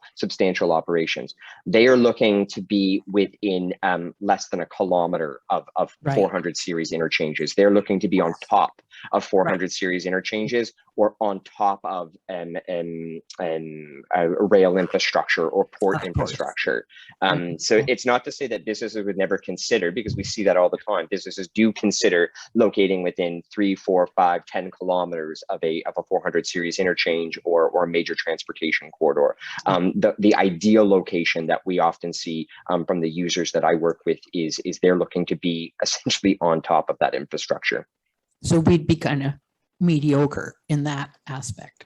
operations. They are looking to be within less than a kilometer of
Right.
400 series interchanges. They're looking to be on top of 400 series interchanges, or on top of rail infrastructure or port
Of course.
infrastructure. So it's not to say that businesses would never consider, because we see that all the time. Businesses do consider locating within 3, 4, 5, 10 kilometers of a 400 series interchange or a major transportation corridor. The ideal location that we often see from the users that I work with is they're looking to be essentially on top of that infrastructure.
So we'd be kind of mediocre in that aspect.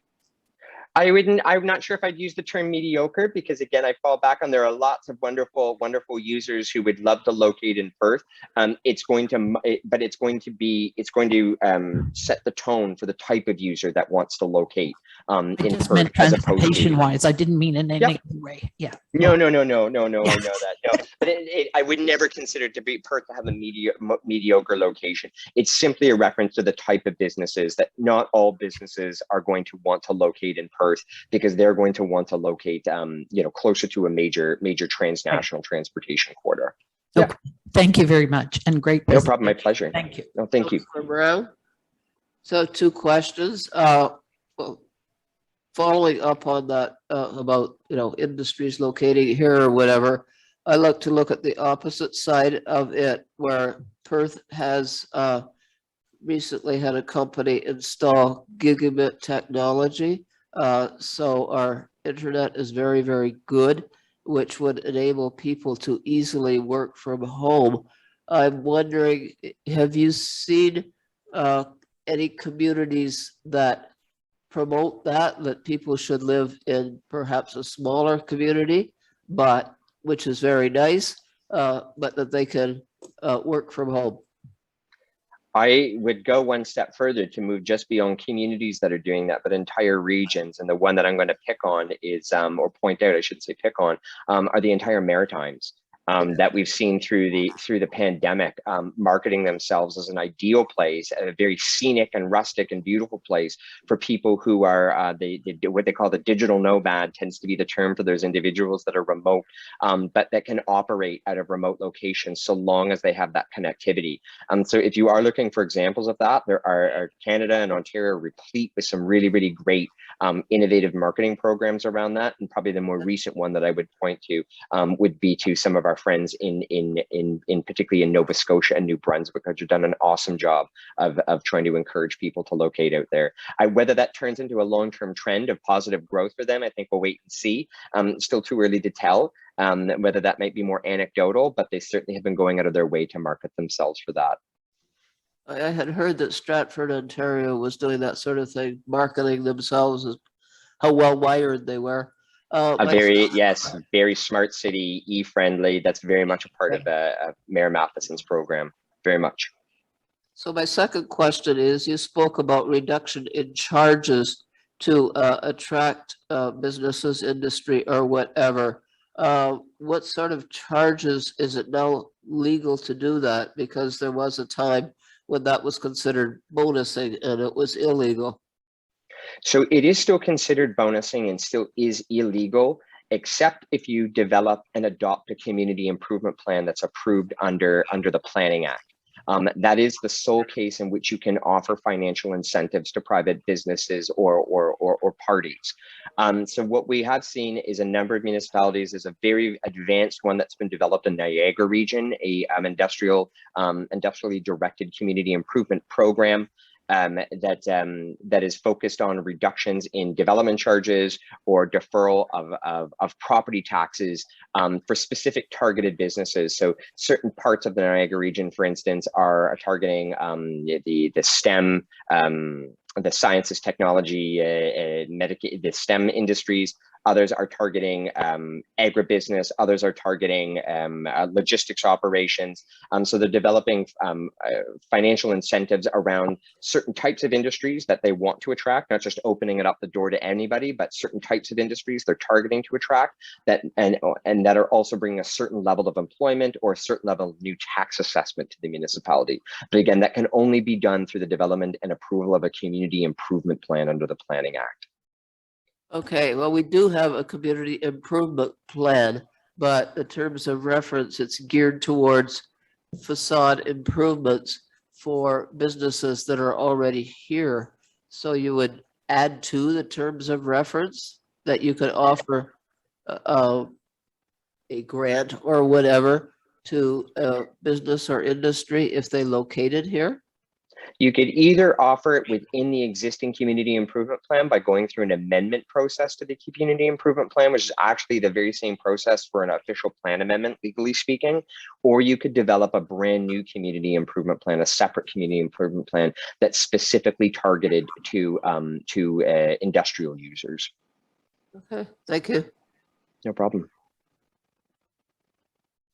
I'm not sure if I'd use the term mediocre, because again, I fall back on, there are lots of wonderful users who would love to locate in Perth. It's going to set the tone for the type of user that wants to locate
I
in
just
Perth,
meant
as opposed to.
transportation wise. I didn't mean in any
Yep.
negative way. Yeah.
No, I know that. No, but I would never consider it to be Perth to have a mediocre location. It's simply a reference to the type of businesses that not all businesses are going to want to locate in Perth, because they're going to want to locate, closer to a major transnational transportation corridor.
Okay. Thank you very much, and great.
No problem. My pleasure.
Thank you.
No, thank you.
Councilor Brown. So 2 questions. Well, following up on that, about, industries locating here or whatever, I like to look at the opposite side of it, where Perth has recently had a company install gigabit technology. So our internet is very, very good, which would enable people to easily work from home. I'm wondering, have you seen any communities that promote that people should live in perhaps a smaller community, but which is very nice, but that they can work from home?
I would go one step further to move just beyond communities that are doing that, but entire regions. And the one that I'm going to pick on is, or point out, I should say pick on, are the entire Maritimes. That we've seen through the pandemic, marketing themselves as an ideal place, a very scenic and rustic and beautiful place for people who are what they call the digital nomad, tends to be the term for those individuals that are remote, but that can operate out of remote locations so long as they have that connectivity. So if you are looking for examples of that, there are Canada and Ontario are replete with some really, really great innovative marketing programs around that. And probably the more recent one that I would point to would be to some of our friends in particularly in Nova Scotia and New Brunswick, which have done an awesome job of trying to encourage people to locate out there. Whether that turns into a long-term trend of positive growth for them, I think we'll wait and see. Still too early to tell whether that might be more anecdotal, but they certainly have been going out of their way to market themselves for that.
I had heard that Stratford, Ontario was doing that sort of thing, marketing themselves as how well wired they were. Very
smart city, e-friendly. That's very much a part of Mayor Matheson's program, very much.
So my second question is, you spoke about reduction in charges to attract businesses, industry, or whatever. What sort of charges is it now legal to do that? Because there was a time when that was considered bonusing and it was illegal.
So it is still considered bonusing and still is illegal, except if you develop and adopt a community improvement plan that's approved under the Planning Act. That is the sole case in which you can offer financial incentives to private businesses or parties. So what we have seen is a number of municipalities. There's a very advanced one that's been developed in Niagara region, a industrially directed community improvement program. that is focused on reductions in development charges or deferral of property taxes for specific targeted businesses. So certain parts of the Niagara region, for instance, are targeting the STEM, the sciences, technology, the STEM industries. Others are targeting agribusiness. Others are targeting logistics operations. So they're developing financial incentives around certain types of industries that they want to attract, not just opening it up the door to anybody, but certain types of industries they're targeting to attract that and that are also bringing a certain level of employment or a certain level of new tax assessment to the municipality. But again, that can only be done through the development and approval of a community improvement plan under the Planning Act.
Okay, well, we do have a community improvement plan, but in terms of reference, it's geared towards facade improvements for businesses that are already here. So you would add to the terms of reference that you could offer a grant or whatever to a business or industry if they located here?
You could either offer it within the existing community improvement plan by going through an amendment process to the community improvement plan, which is actually the very same process for an official plan amendment, legally speaking, or you could develop a brand new community improvement plan, a separate community improvement plan that's specifically targeted to industrial users.
Okay, thank you.
No problem.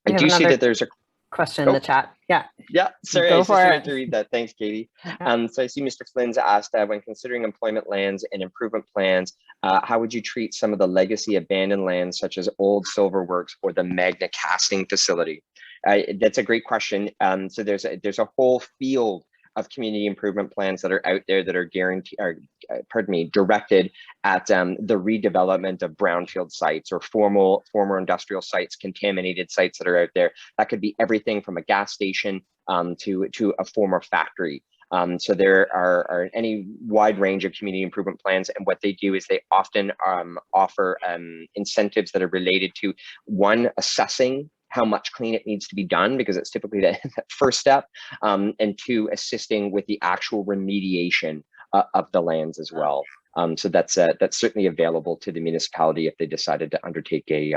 We
I
have
do see
another
that there's a
question in the chat. Yeah.
Yeah, sorry,
Go
I just
for
wanted
it.
to read that. Thanks, Katie.
Yeah.
So I see Mr. Flynn's asked, when considering employment lands and improvement plans, how would you treat some of the legacy abandoned lands such as old Silverworks or the Magna casting facility? That's a great question. So there's a whole field of community improvement plans that are out there that are directed at the redevelopment of brownfield sites or former industrial sites, contaminated sites that are out there. That could be everything from a gas station to a former factory. So there are any wide range of community improvement plans, and what they do is they often offer incentives that are related to, one, assessing how much cleanup needs to be done, because it's typically that first step, and two, assisting with the actual remediation of the lands as well. So that's certainly available to the municipality if they decided to undertake a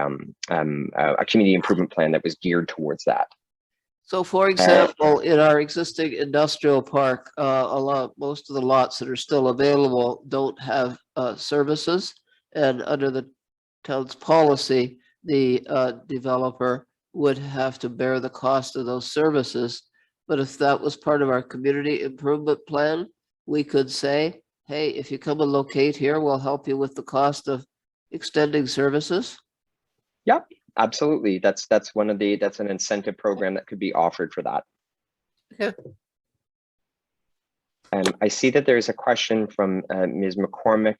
community improvement plan that was geared towards that.
So for example, in our existing industrial park, most of the lots that are still available don't have services, and under the town's policy, the developer would have to bear the cost of those services. But if that was part of our community improvement plan, we could say, hey, if you come and locate here, we'll help you with the cost of extending services.
Yep, absolutely. That's an incentive program that could be offered for that.
Okay.
I see that there's a question from Ms. McCormick.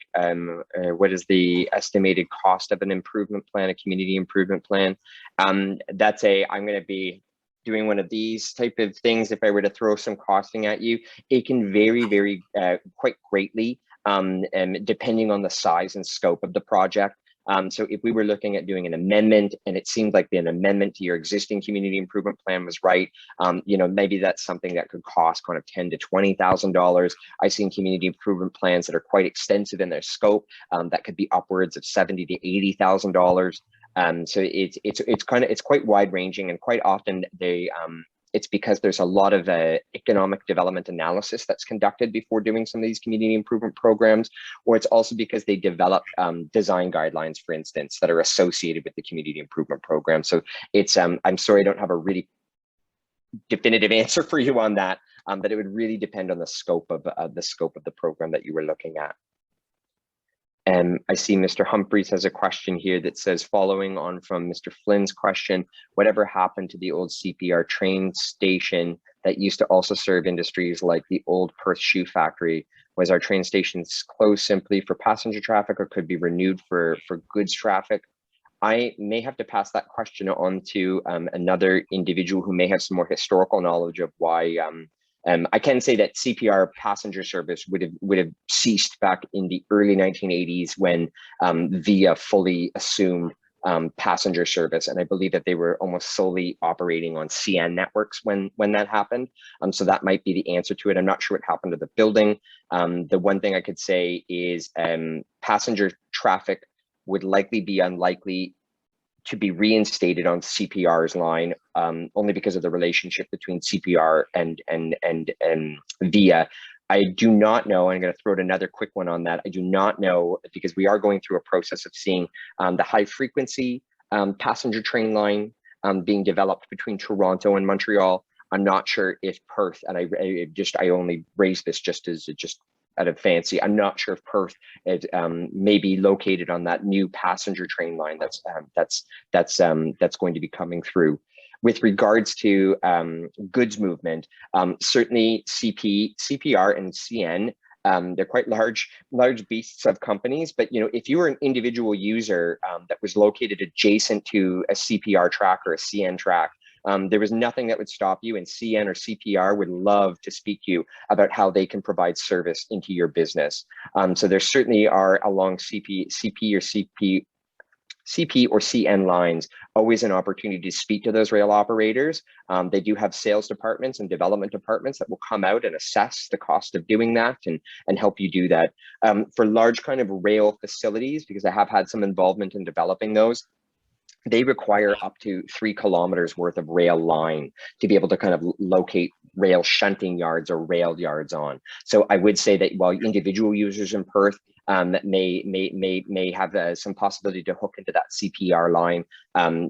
What is the estimated cost of an improvement plan, a community improvement plan? I'm going to be doing one of these type of things. If I were to throw some costing at you, it can vary quite greatly, and depending on the size and scope of the project. So if we were looking at doing an amendment and it seemed like an amendment to your existing community improvement plan was right, maybe that's something that could cost kind of $10,000 to $20,000. I've seen community improvement plans that are quite extensive in their scope that could be upwards of $70,000 to $80,000. So it's quite wide ranging, and quite often it's because there's a lot of economic development analysis that's conducted before doing some of these community improvement programs, or it's also because they develop design guidelines, for instance, that are associated with the community improvement program. So it's I'm sorry I don't have a really definitive answer for you on that, but it would really depend on the scope of the program that you were looking at. I see Mr. Humphreys has a question here that says, following on from Mr. Flynn's question, whatever happened to the old CPR train station that used to also serve industries like the old Perth shoe factory? Was our train stations closed simply for passenger traffic, or could be renewed for goods traffic? I may have to pass that question on to another individual who may have some more historical knowledge of why. I can say that CPR passenger service would have ceased back in the early 1980s when VIA fully assumed passenger service. And I believe that they were almost solely operating on CN networks when that happened. So that might be the answer to it. I'm not sure what happened to the building. The one thing I could say is passenger traffic would likely be unlikely to be reinstated on CPR's line, only because of the relationship between CPR and VIA. I do not know, I'm going to throw out another quick one on that. I do not know, because we are going through a process of seeing the high frequency passenger train line being developed between Toronto and Montreal. I'm not sure if Perth, and I only raised this just out of fancy. I'm not sure if Perth is may be located on that new passenger train line that's going to be coming through. With regards to goods movement, certainly CPR and CN, they're quite large beasts of companies, but if you were an individual user that was located adjacent to a CPR track or a CN track, there was nothing that would stop you, and CN or CPR would love to speak to you about how they can provide service into your business. So there certainly are along CP or CN lines always an opportunity to speak to those rail operators. They do have sales departments and development departments that will come out and assess the cost of doing that and help you do that. For large kind of rail facilities, because I have had some involvement in developing those, they require up to 3 kilometers worth of rail line to be able to kind of locate rail shunting yards or rail yards on. So I would say that while individual users in Perth may have some possibility to hook into that CPR line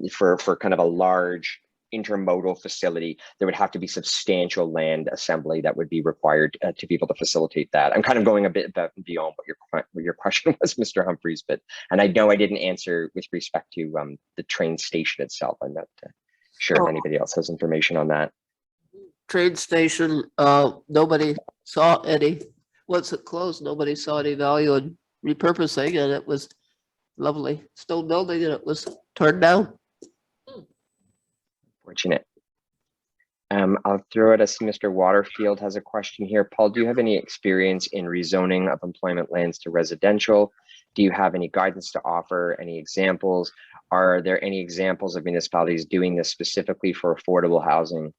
for kind of a large intermodal facility, there would have to be substantial land assembly that would be required to be able to facilitate that. I'm kind of going a bit beyond what your question was, Mr. Humphreys, and I know I didn't answer with respect to the train station itself. I'm not sure if anybody else has information on that.
Train station, nobody saw any, once it closed, nobody saw any value in repurposing, and it was lovely stone building, and it was torn down.
Fortunate. I'll throw it as Mr. Waterfield has a question here. Paul, do you have any experience in rezoning of employment lands to residential? Do you have any guidance to offer? Any examples? Are there any examples of municipalities doing this specifically for affordable housing?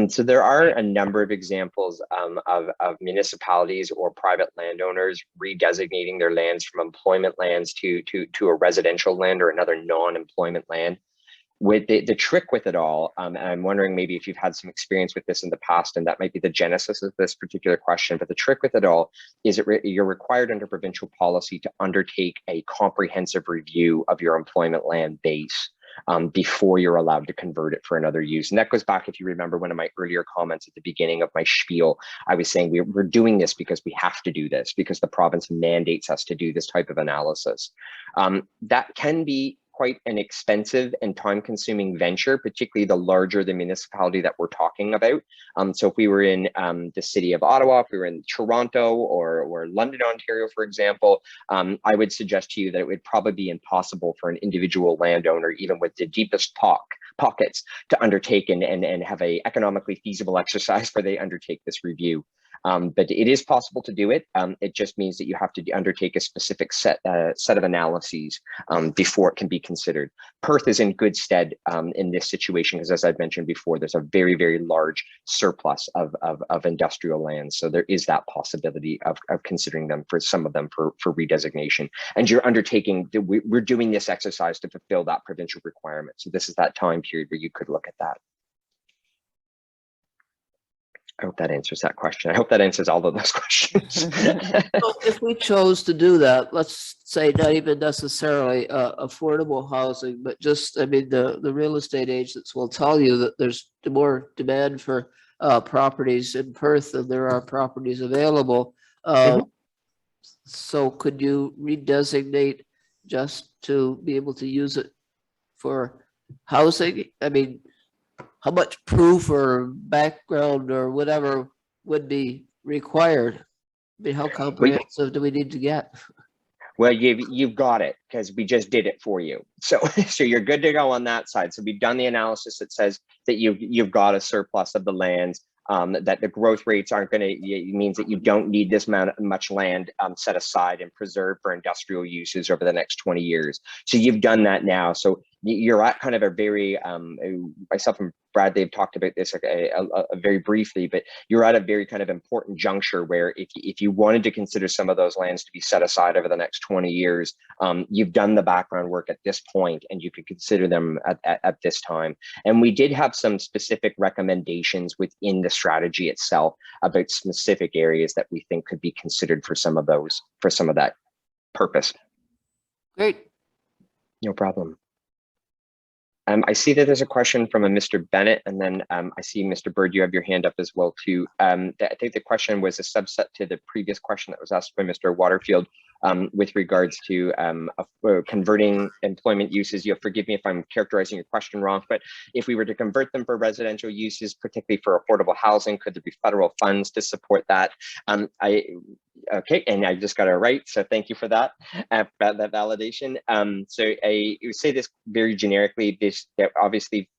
So there are a number of examples of municipalities or private landowners redesignating their lands from employment lands to a residential land or another non-employment land. With the trick with it all, and I'm wondering maybe if you've had some experience with this in the past, and that might be the genesis of this particular question, but the trick with it all is you're required under provincial policy to undertake a comprehensive review of your employment land base before you're allowed to convert it for another use. And that goes back, if you remember one of my earlier comments at the beginning of my spiel, I was saying we're doing this because we have to do this, because the province mandates us to do this type of analysis. That can be quite an expensive and time-consuming venture, particularly the larger the municipality that we're talking about. So if we were in the city of Ottawa, if we were in Toronto or London, Ontario, for example, I would suggest to you that it would probably be impossible for an individual landowner, even with the deepest pockets, to undertake and have a economically feasible exercise where they undertake this review. But it is possible to do it. It just means that you have to undertake a specific set of analyses before it can be considered. Perth is in good stead in this situation, because as I've mentioned before, there's a very, very large surplus of industrial lands. So there is that possibility of considering them, for some of them, for redesignation. And you're undertaking, we're doing this exercise to fulfill that provincial requirement. So this is that time period where you could look at that. I hope that answers that question. I hope that answers all of those questions.
So if we chose to do that, let's say not even necessarily affordable housing, but just, I mean, the real estate agents will tell you that there's more demand for properties in Perth than there are properties available. So could you redesignate just to be able to use it for housing? I mean, how much proof or background or whatever would be required? I mean, how comprehensive do we need to get?
Well, you've got it, because we just did it for you. So you're good to go on that side. So we've done the analysis that says that you've got a surplus of the lands. that the growth rates aren't going to, it means that you don't need this much land set aside and preserved for industrial uses over the next 20 years. So you've done that now. So you're at kind of a very, myself and Bradley have talked about this very briefly, but you're at a very kind of important juncture where if you wanted to consider some of those lands to be set aside over the next 20 years, you've done the background work at this point and you could consider them at this time. And we did have some specific recommendations within the strategy itself about specific areas that we think could be considered for some of those, for some of that purpose.
Great.
No problem. I see that there's a question from a Mr. Bennett, and then I see Mr. Bird, you have your hand up as well too. I think the question was a subset to the previous question that was asked by Mr. Waterfield with regards to converting employment uses. You'll forgive me if I'm characterizing your question wrong, but if we were to convert them for residential uses, particularly for affordable housing, could there be federal funds to support that? Okay, and I just got it right, so thank you for that, that validation. So I would say this very generically, that obviously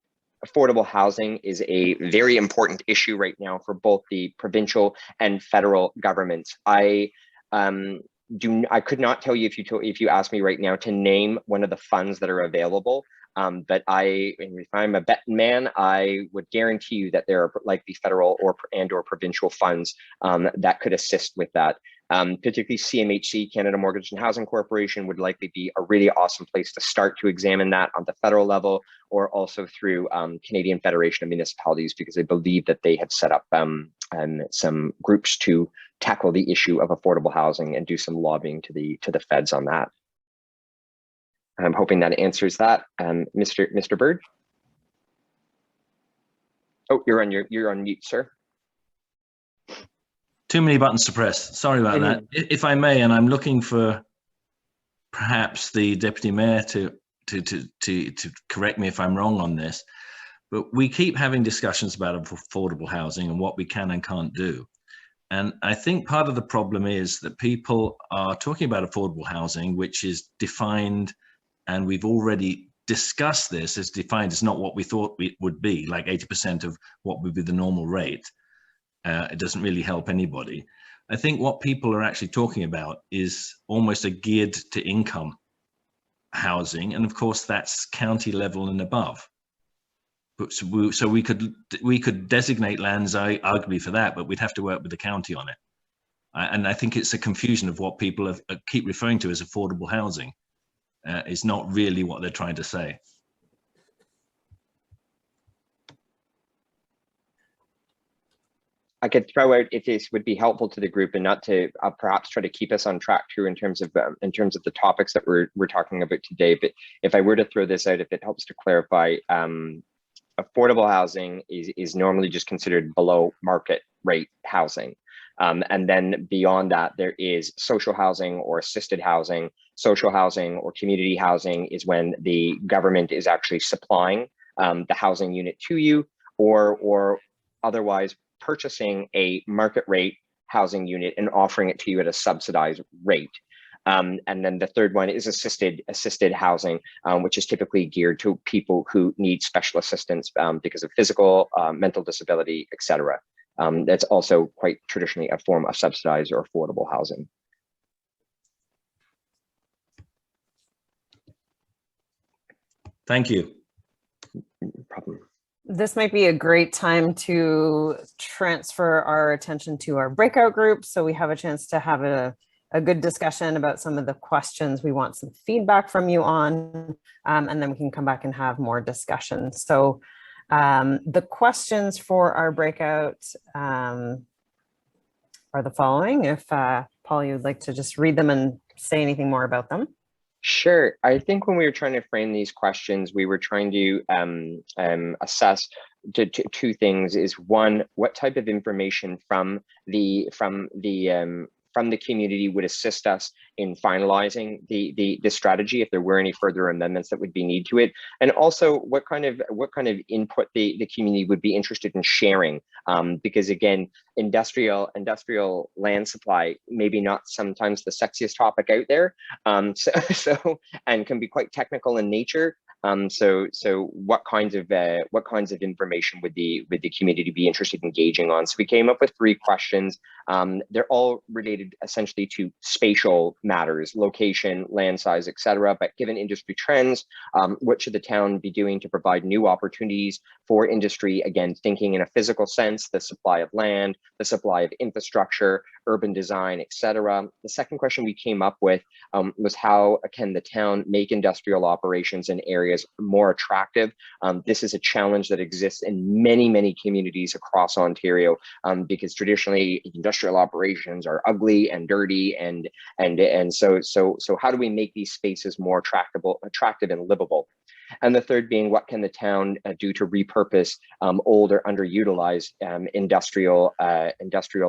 affordable housing is a very important issue right now for both the provincial and federal governments. I could not tell you if you asked me right now to name one of the funds that are available. But if I'm a betting man, I would guarantee you that there are likely federal or provincial funds that could assist with that. Particularly CMHC, Canada Mortgage and Housing Corporation, would likely be a really awesome place to start to examine that on the federal level, or also through Canadian Federation of Municipalities, because I believe that they have set up some groups to tackle the issue of affordable housing and do some lobbying to the feds on that. I'm hoping that answers that. Mr. Bird? Oh, you're on mute, sir.
Too many buttons to press. Sorry about that. If I may, and I'm looking for perhaps the deputy mayor to correct me if I'm wrong on this, but we keep having discussions about affordable housing and what we can and can't do. And I think part of the problem is that people are talking about affordable housing, which is defined, and we've already discussed this, as defined as not what we thought it would be, like 80% of what would be the normal rate. It doesn't really help anybody. I think what people are actually talking about is almost a geared to income housing. And of course, that's county level and above. But so we could designate lands arguably for that, but we'd have to work with the county on it. And I think it's a confusion of what people keep referring to as affordable housing. Is not really what they're trying to say.
I could throw out, if this would be helpful to the group and not to perhaps try to keep us on track too in terms of the topics that we're talking about today. But if I were to throw this out, if it helps to clarify, affordable housing is normally just considered below market rate housing. And then beyond that, there is social housing or assisted housing. Social housing or community housing is when the government is actually supplying the housing unit to you, or otherwise purchasing a market rate housing unit and offering it to you at a subsidized rate. And then the third one is assisted housing, which is typically geared to people who need special assistance because of physical, mental disability, etc. That's also quite traditionally a form of subsidized or affordable housing.
Thank you.
No problem.
This might be a great time to transfer our attention to our breakout groups, so we have a chance to have a good discussion about some of the questions we want some feedback from you on, and then we can come back and have more discussion. So the questions for our breakout are the following. If Paul, you'd like to just read them and say anything more about them.
Sure. I think when we were trying to frame these questions, we were trying to assess two things. Is one, what type of information from the community would assist us in finalizing the strategy if there were any further amendments that would be needed to it, and also what kind of input the community would be interested in sharing, because again, industrial land supply maybe not sometimes the sexiest topic out there, so and can be quite technical in nature. So what kinds of information would the community be interested in engaging on? So we came up with 3 questions. They're all related essentially to spatial matters, location, land size, etc. But given industry trends, what should the town be doing to provide new opportunities for industry? Again, thinking in a physical sense, the supply of land, the supply of infrastructure, urban design, etc. The second question we came up with was how can the town make industrial operations in areas more attractive? This is a challenge that exists in many communities across Ontario, because traditionally industrial operations are ugly and dirty, and so how do we make these spaces more attractive and livable? And the third being, what can the town do to repurpose old or underutilized industrial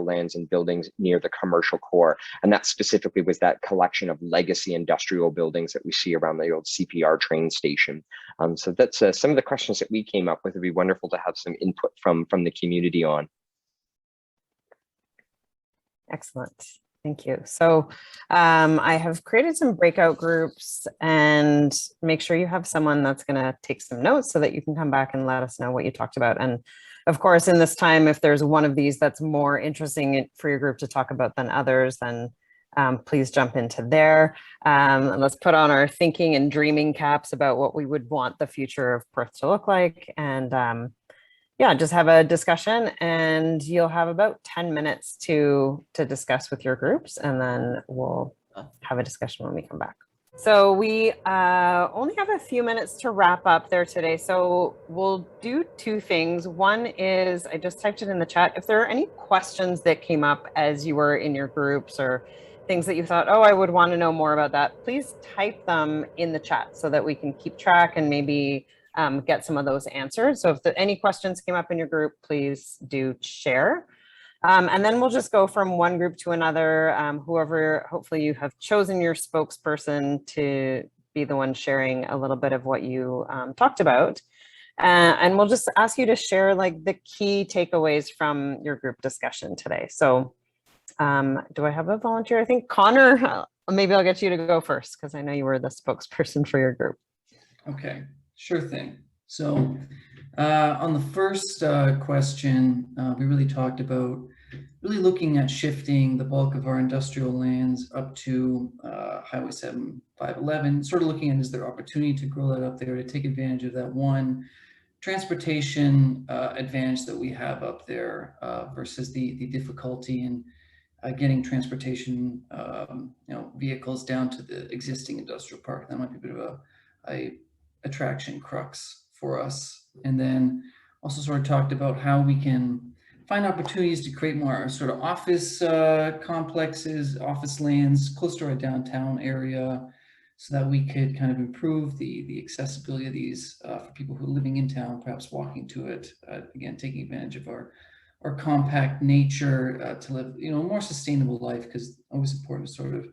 lands and buildings near the commercial core? And that specifically was that collection of legacy industrial buildings that we see around the old CPR train station. So that's some of the questions that we came up with. It'd be wonderful to have some input from the community on.
Excellent. Thank you. So I have created some breakout groups, and make sure you have someone that's going to take some notes so that you can come back and let us know what you talked about. And of course, in this time, if there's one of these that's more interesting for your group to talk about than others, then please jump into there. And let's put on our thinking and dreaming caps about what we would want the future of Perth to look like. And yeah, just have a discussion, and you'll have about 10 minutes to discuss with your groups, and then we'll have a discussion when we come back. So we only have a few minutes to wrap up there today. So we'll do 2 things. One is, I just typed it in the chat, if there are any questions that came up as you were in your groups or things that you thought, oh, I would want to know more about that, please type them in the chat so that we can keep track and maybe get some of those answered. So if any questions came up in your group, please do share. And then we'll just go from one group to another. Whoever, hopefully you have chosen your spokesperson to be the one sharing a little bit of what you talked about. And we'll just ask you to share like the key takeaways from your group discussion today. So do I have a volunteer? I think Connor, maybe I'll get you to go first, because I know you were the spokesperson for your group.
Okay. Sure thing. So on the first question, we really talked about really looking at shifting the bulk of our industrial lands up to Highway 7 511, sort of looking at, is there opportunity to grow that up there to take advantage of that one transportation advantage that we have up there versus the difficulty in getting transportation vehicles down to the existing industrial park. That might be a bit of a attraction crux for us. And then also sort of talked about how we can find opportunities to create more sort of office complexes, office lands close to our downtown area, so that we could kind of improve the accessibility of these for people who are living in town, perhaps walking to it, again, taking advantage of our compact nature to live, a more sustainable life, because always important to sort of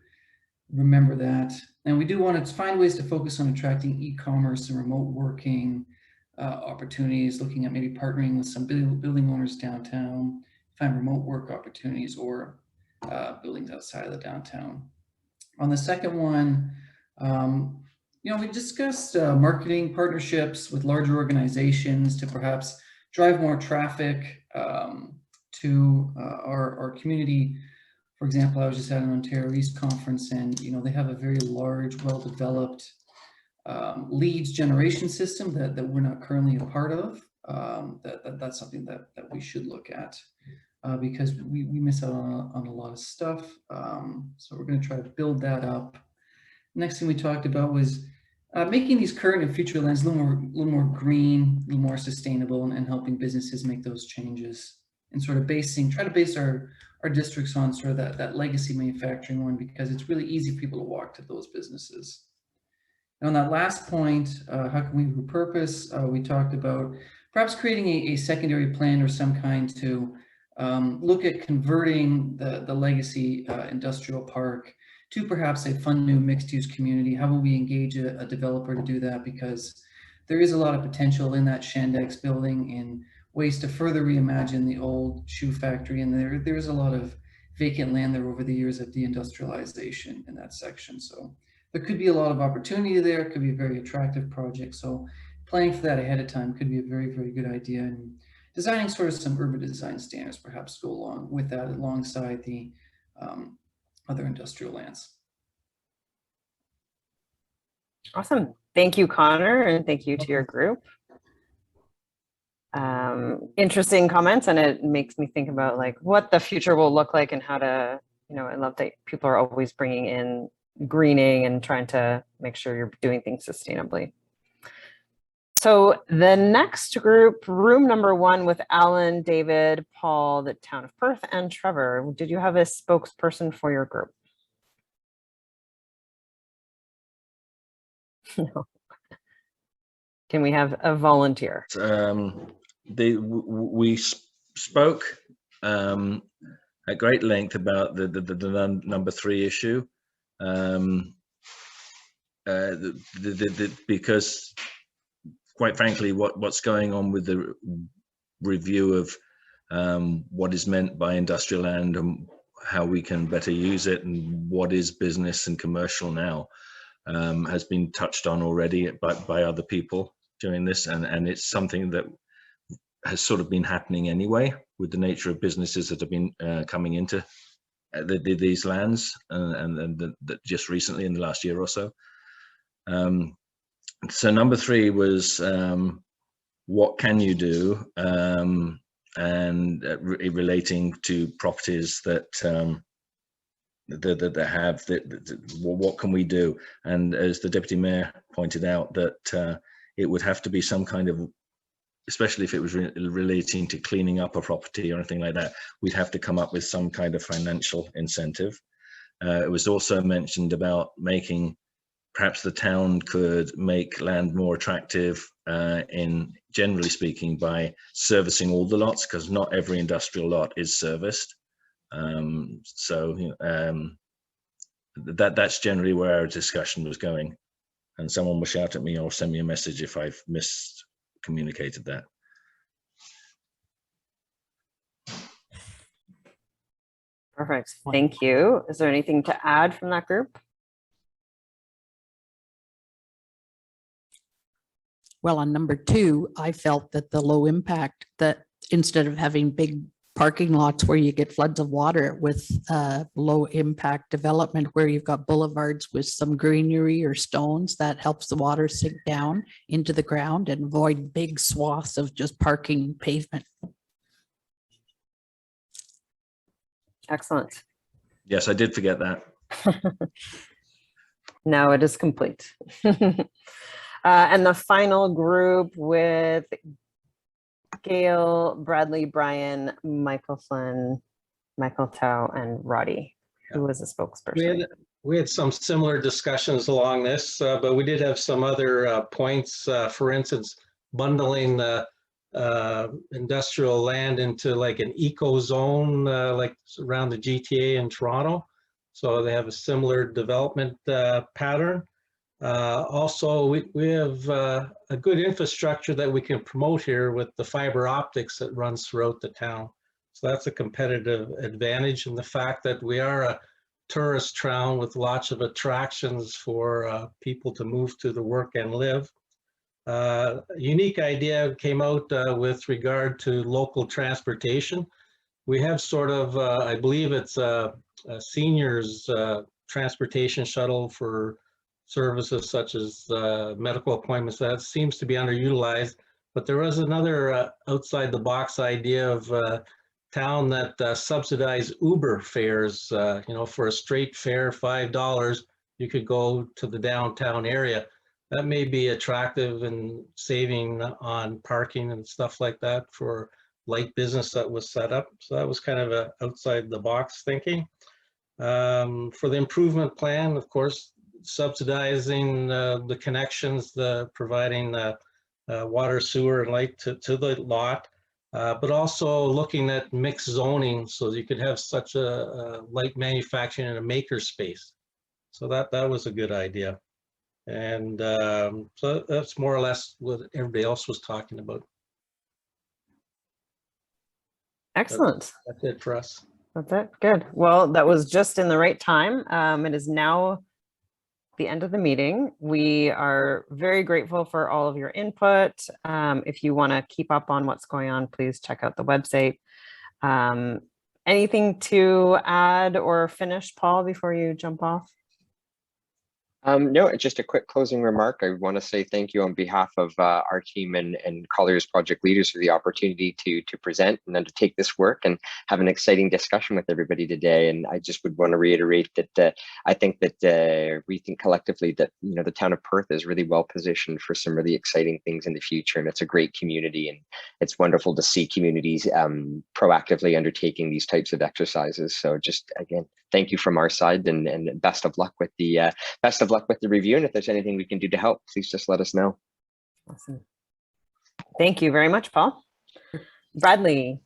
remember that. And we do want to find ways to focus on attracting e-commerce and remote working opportunities, looking at maybe partnering with some building owners downtown, find remote work opportunities, or buildings outside of the downtown. On the second one, we discussed marketing partnerships with larger organizations to perhaps drive more traffic to our community. For example, I was just at an Ontario East conference, and they have a very large, well-developed leads generation system that we're not currently a part of. That's something that we should look at because we miss out on a lot of stuff. So we're going to try to build that up. Next thing we talked about was making these current and future lands a little more green, a little more sustainable, and helping businesses make those changes, and sort of try to base our districts on sort of that legacy manufacturing one, because it's really easy for people to walk to those businesses. And on that last point, how can we repurpose? We talked about perhaps creating a secondary plan or some kind to look at converting the legacy industrial park to perhaps a fun new mixed-use community. How will we engage a developer to do that? Because there is a lot of potential in that Shandex building in ways to further reimagine the old shoe factory, and there's a lot of vacant land there over the years of deindustrialization in that section. So there could be a lot of opportunity there. It could be a very attractive project. So planning for that ahead of time could be a very, very good idea. And designing sort of some urban design standards perhaps go along with that alongside the other industrial lands.
Awesome. Thank you, Connor, and thank you to your group. Interesting comments, and it makes me think about like what the future will look like and how to, you know, I love that people are always bringing in greening and trying to make sure you're doing things sustainably. So the next group, room number 1 with Alan, David, Paul, the town of Perth, and Trevor. Did you have a spokesperson for your group? No. Can we have a volunteer?
We spoke at great length about the number 3 issue, because quite frankly, what's going on with the review of what is meant by industrial land and how we can better use it and what is business and commercial now has been touched on already by other people during this, and it's something that has sort of been happening anyway with the nature of businesses that have been coming into these lands and just recently in the last year or so. So number 3 was what can you do, and relating to properties that what can we do? And as the deputy mayor pointed out, that it would have to be some kind of, especially if it was relating to cleaning up a property or anything like that, we'd have to come up with some kind of financial incentive. It was also mentioned about making, perhaps the town could make land more attractive in, generally speaking, by servicing all the lots, because not every industrial lot is serviced. That's generally where our discussion was going. And someone will shout at me or send me a message if I've miscommunicated that.
Perfect. Thank you. Is there anything to add from that group?
Well, on number 2, I felt that the low impact, that instead of having big parking lots where you get floods of water, with low impact development where you've got boulevards with some greenery or stones, that helps the water sink down into the ground and avoid big swaths of just parking pavement.
Excellent.
Yes, I did forget that.
Now it is complete. And the final group with Gail, Bradley, Brian, Michael Flynn, Michael Tao, and Roddy, who was a spokesperson.
We had some similar discussions along this, but we did have some other points. For instance, bundling industrial land into like an eco zone, like around the GTA in Toronto. So they have a similar development pattern. Also, we have a good infrastructure that we can promote here with the fiber optics that runs throughout the town. So that's a competitive advantage, and the fact that we are a tourist town with lots of attractions for people to move to the work and live. A unique idea came out with regard to local transportation. We have sort of, I believe it's a seniors transportation shuttle for services such as medical appointments. That seems to be underutilized, but there was another outside the box idea of town that subsidized Uber fares. You know, for a straight fare, $5, you could go to the downtown area. That may be attractive and saving on parking and stuff like that for light business that was set up. So that was kind of a outside the box thinking. For the improvement plan, of course, subsidizing the connections, providing water, sewer, and light to the lot, but also looking at mixed zoning so you could have such a light manufacturing in a maker space. So that was a good idea. And so that's more or less what everybody else was talking about.
Excellent.
That's it for us.
That's it. Good. Well, that was just in the right time. It is now the end of the meeting. We are very grateful for all of your input. If you want to keep up on what's going on, please check out the website. Anything to add or finish, Paul, before you jump off?
No, just a quick closing remark. I want to say thank you on behalf of our team and Colliers project leaders for the opportunity to present and undertake this work and have an exciting discussion with everybody today. And I just would want to reiterate that I think that we think collectively that the town of Perth is really well positioned for some really exciting things in the future, and it's a great community, and it's wonderful to see communities proactively undertaking these types of exercises. So just again, thank you from our side, and best of luck with the review. And if there's anything we can do to help, please just let us know.
Awesome. Thank you very much, Paul. Bradley.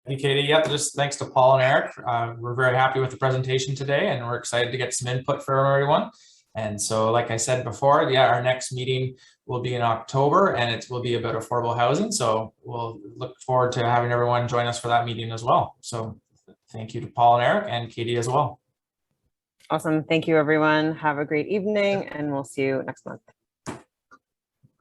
Thank you, Katie. Yep, just thanks to Paul and Eric. We're very happy with the presentation today, and we're excited to get some input from everyone. And so, like I said before, yeah, our next meeting will be in October, and it will be about affordable housing. So we'll look forward to having everyone join us for that meeting as well. So thank you to Paul and Eric and Katie as well.
Awesome. Thank you, everyone. Have a great evening, and we'll see you next month.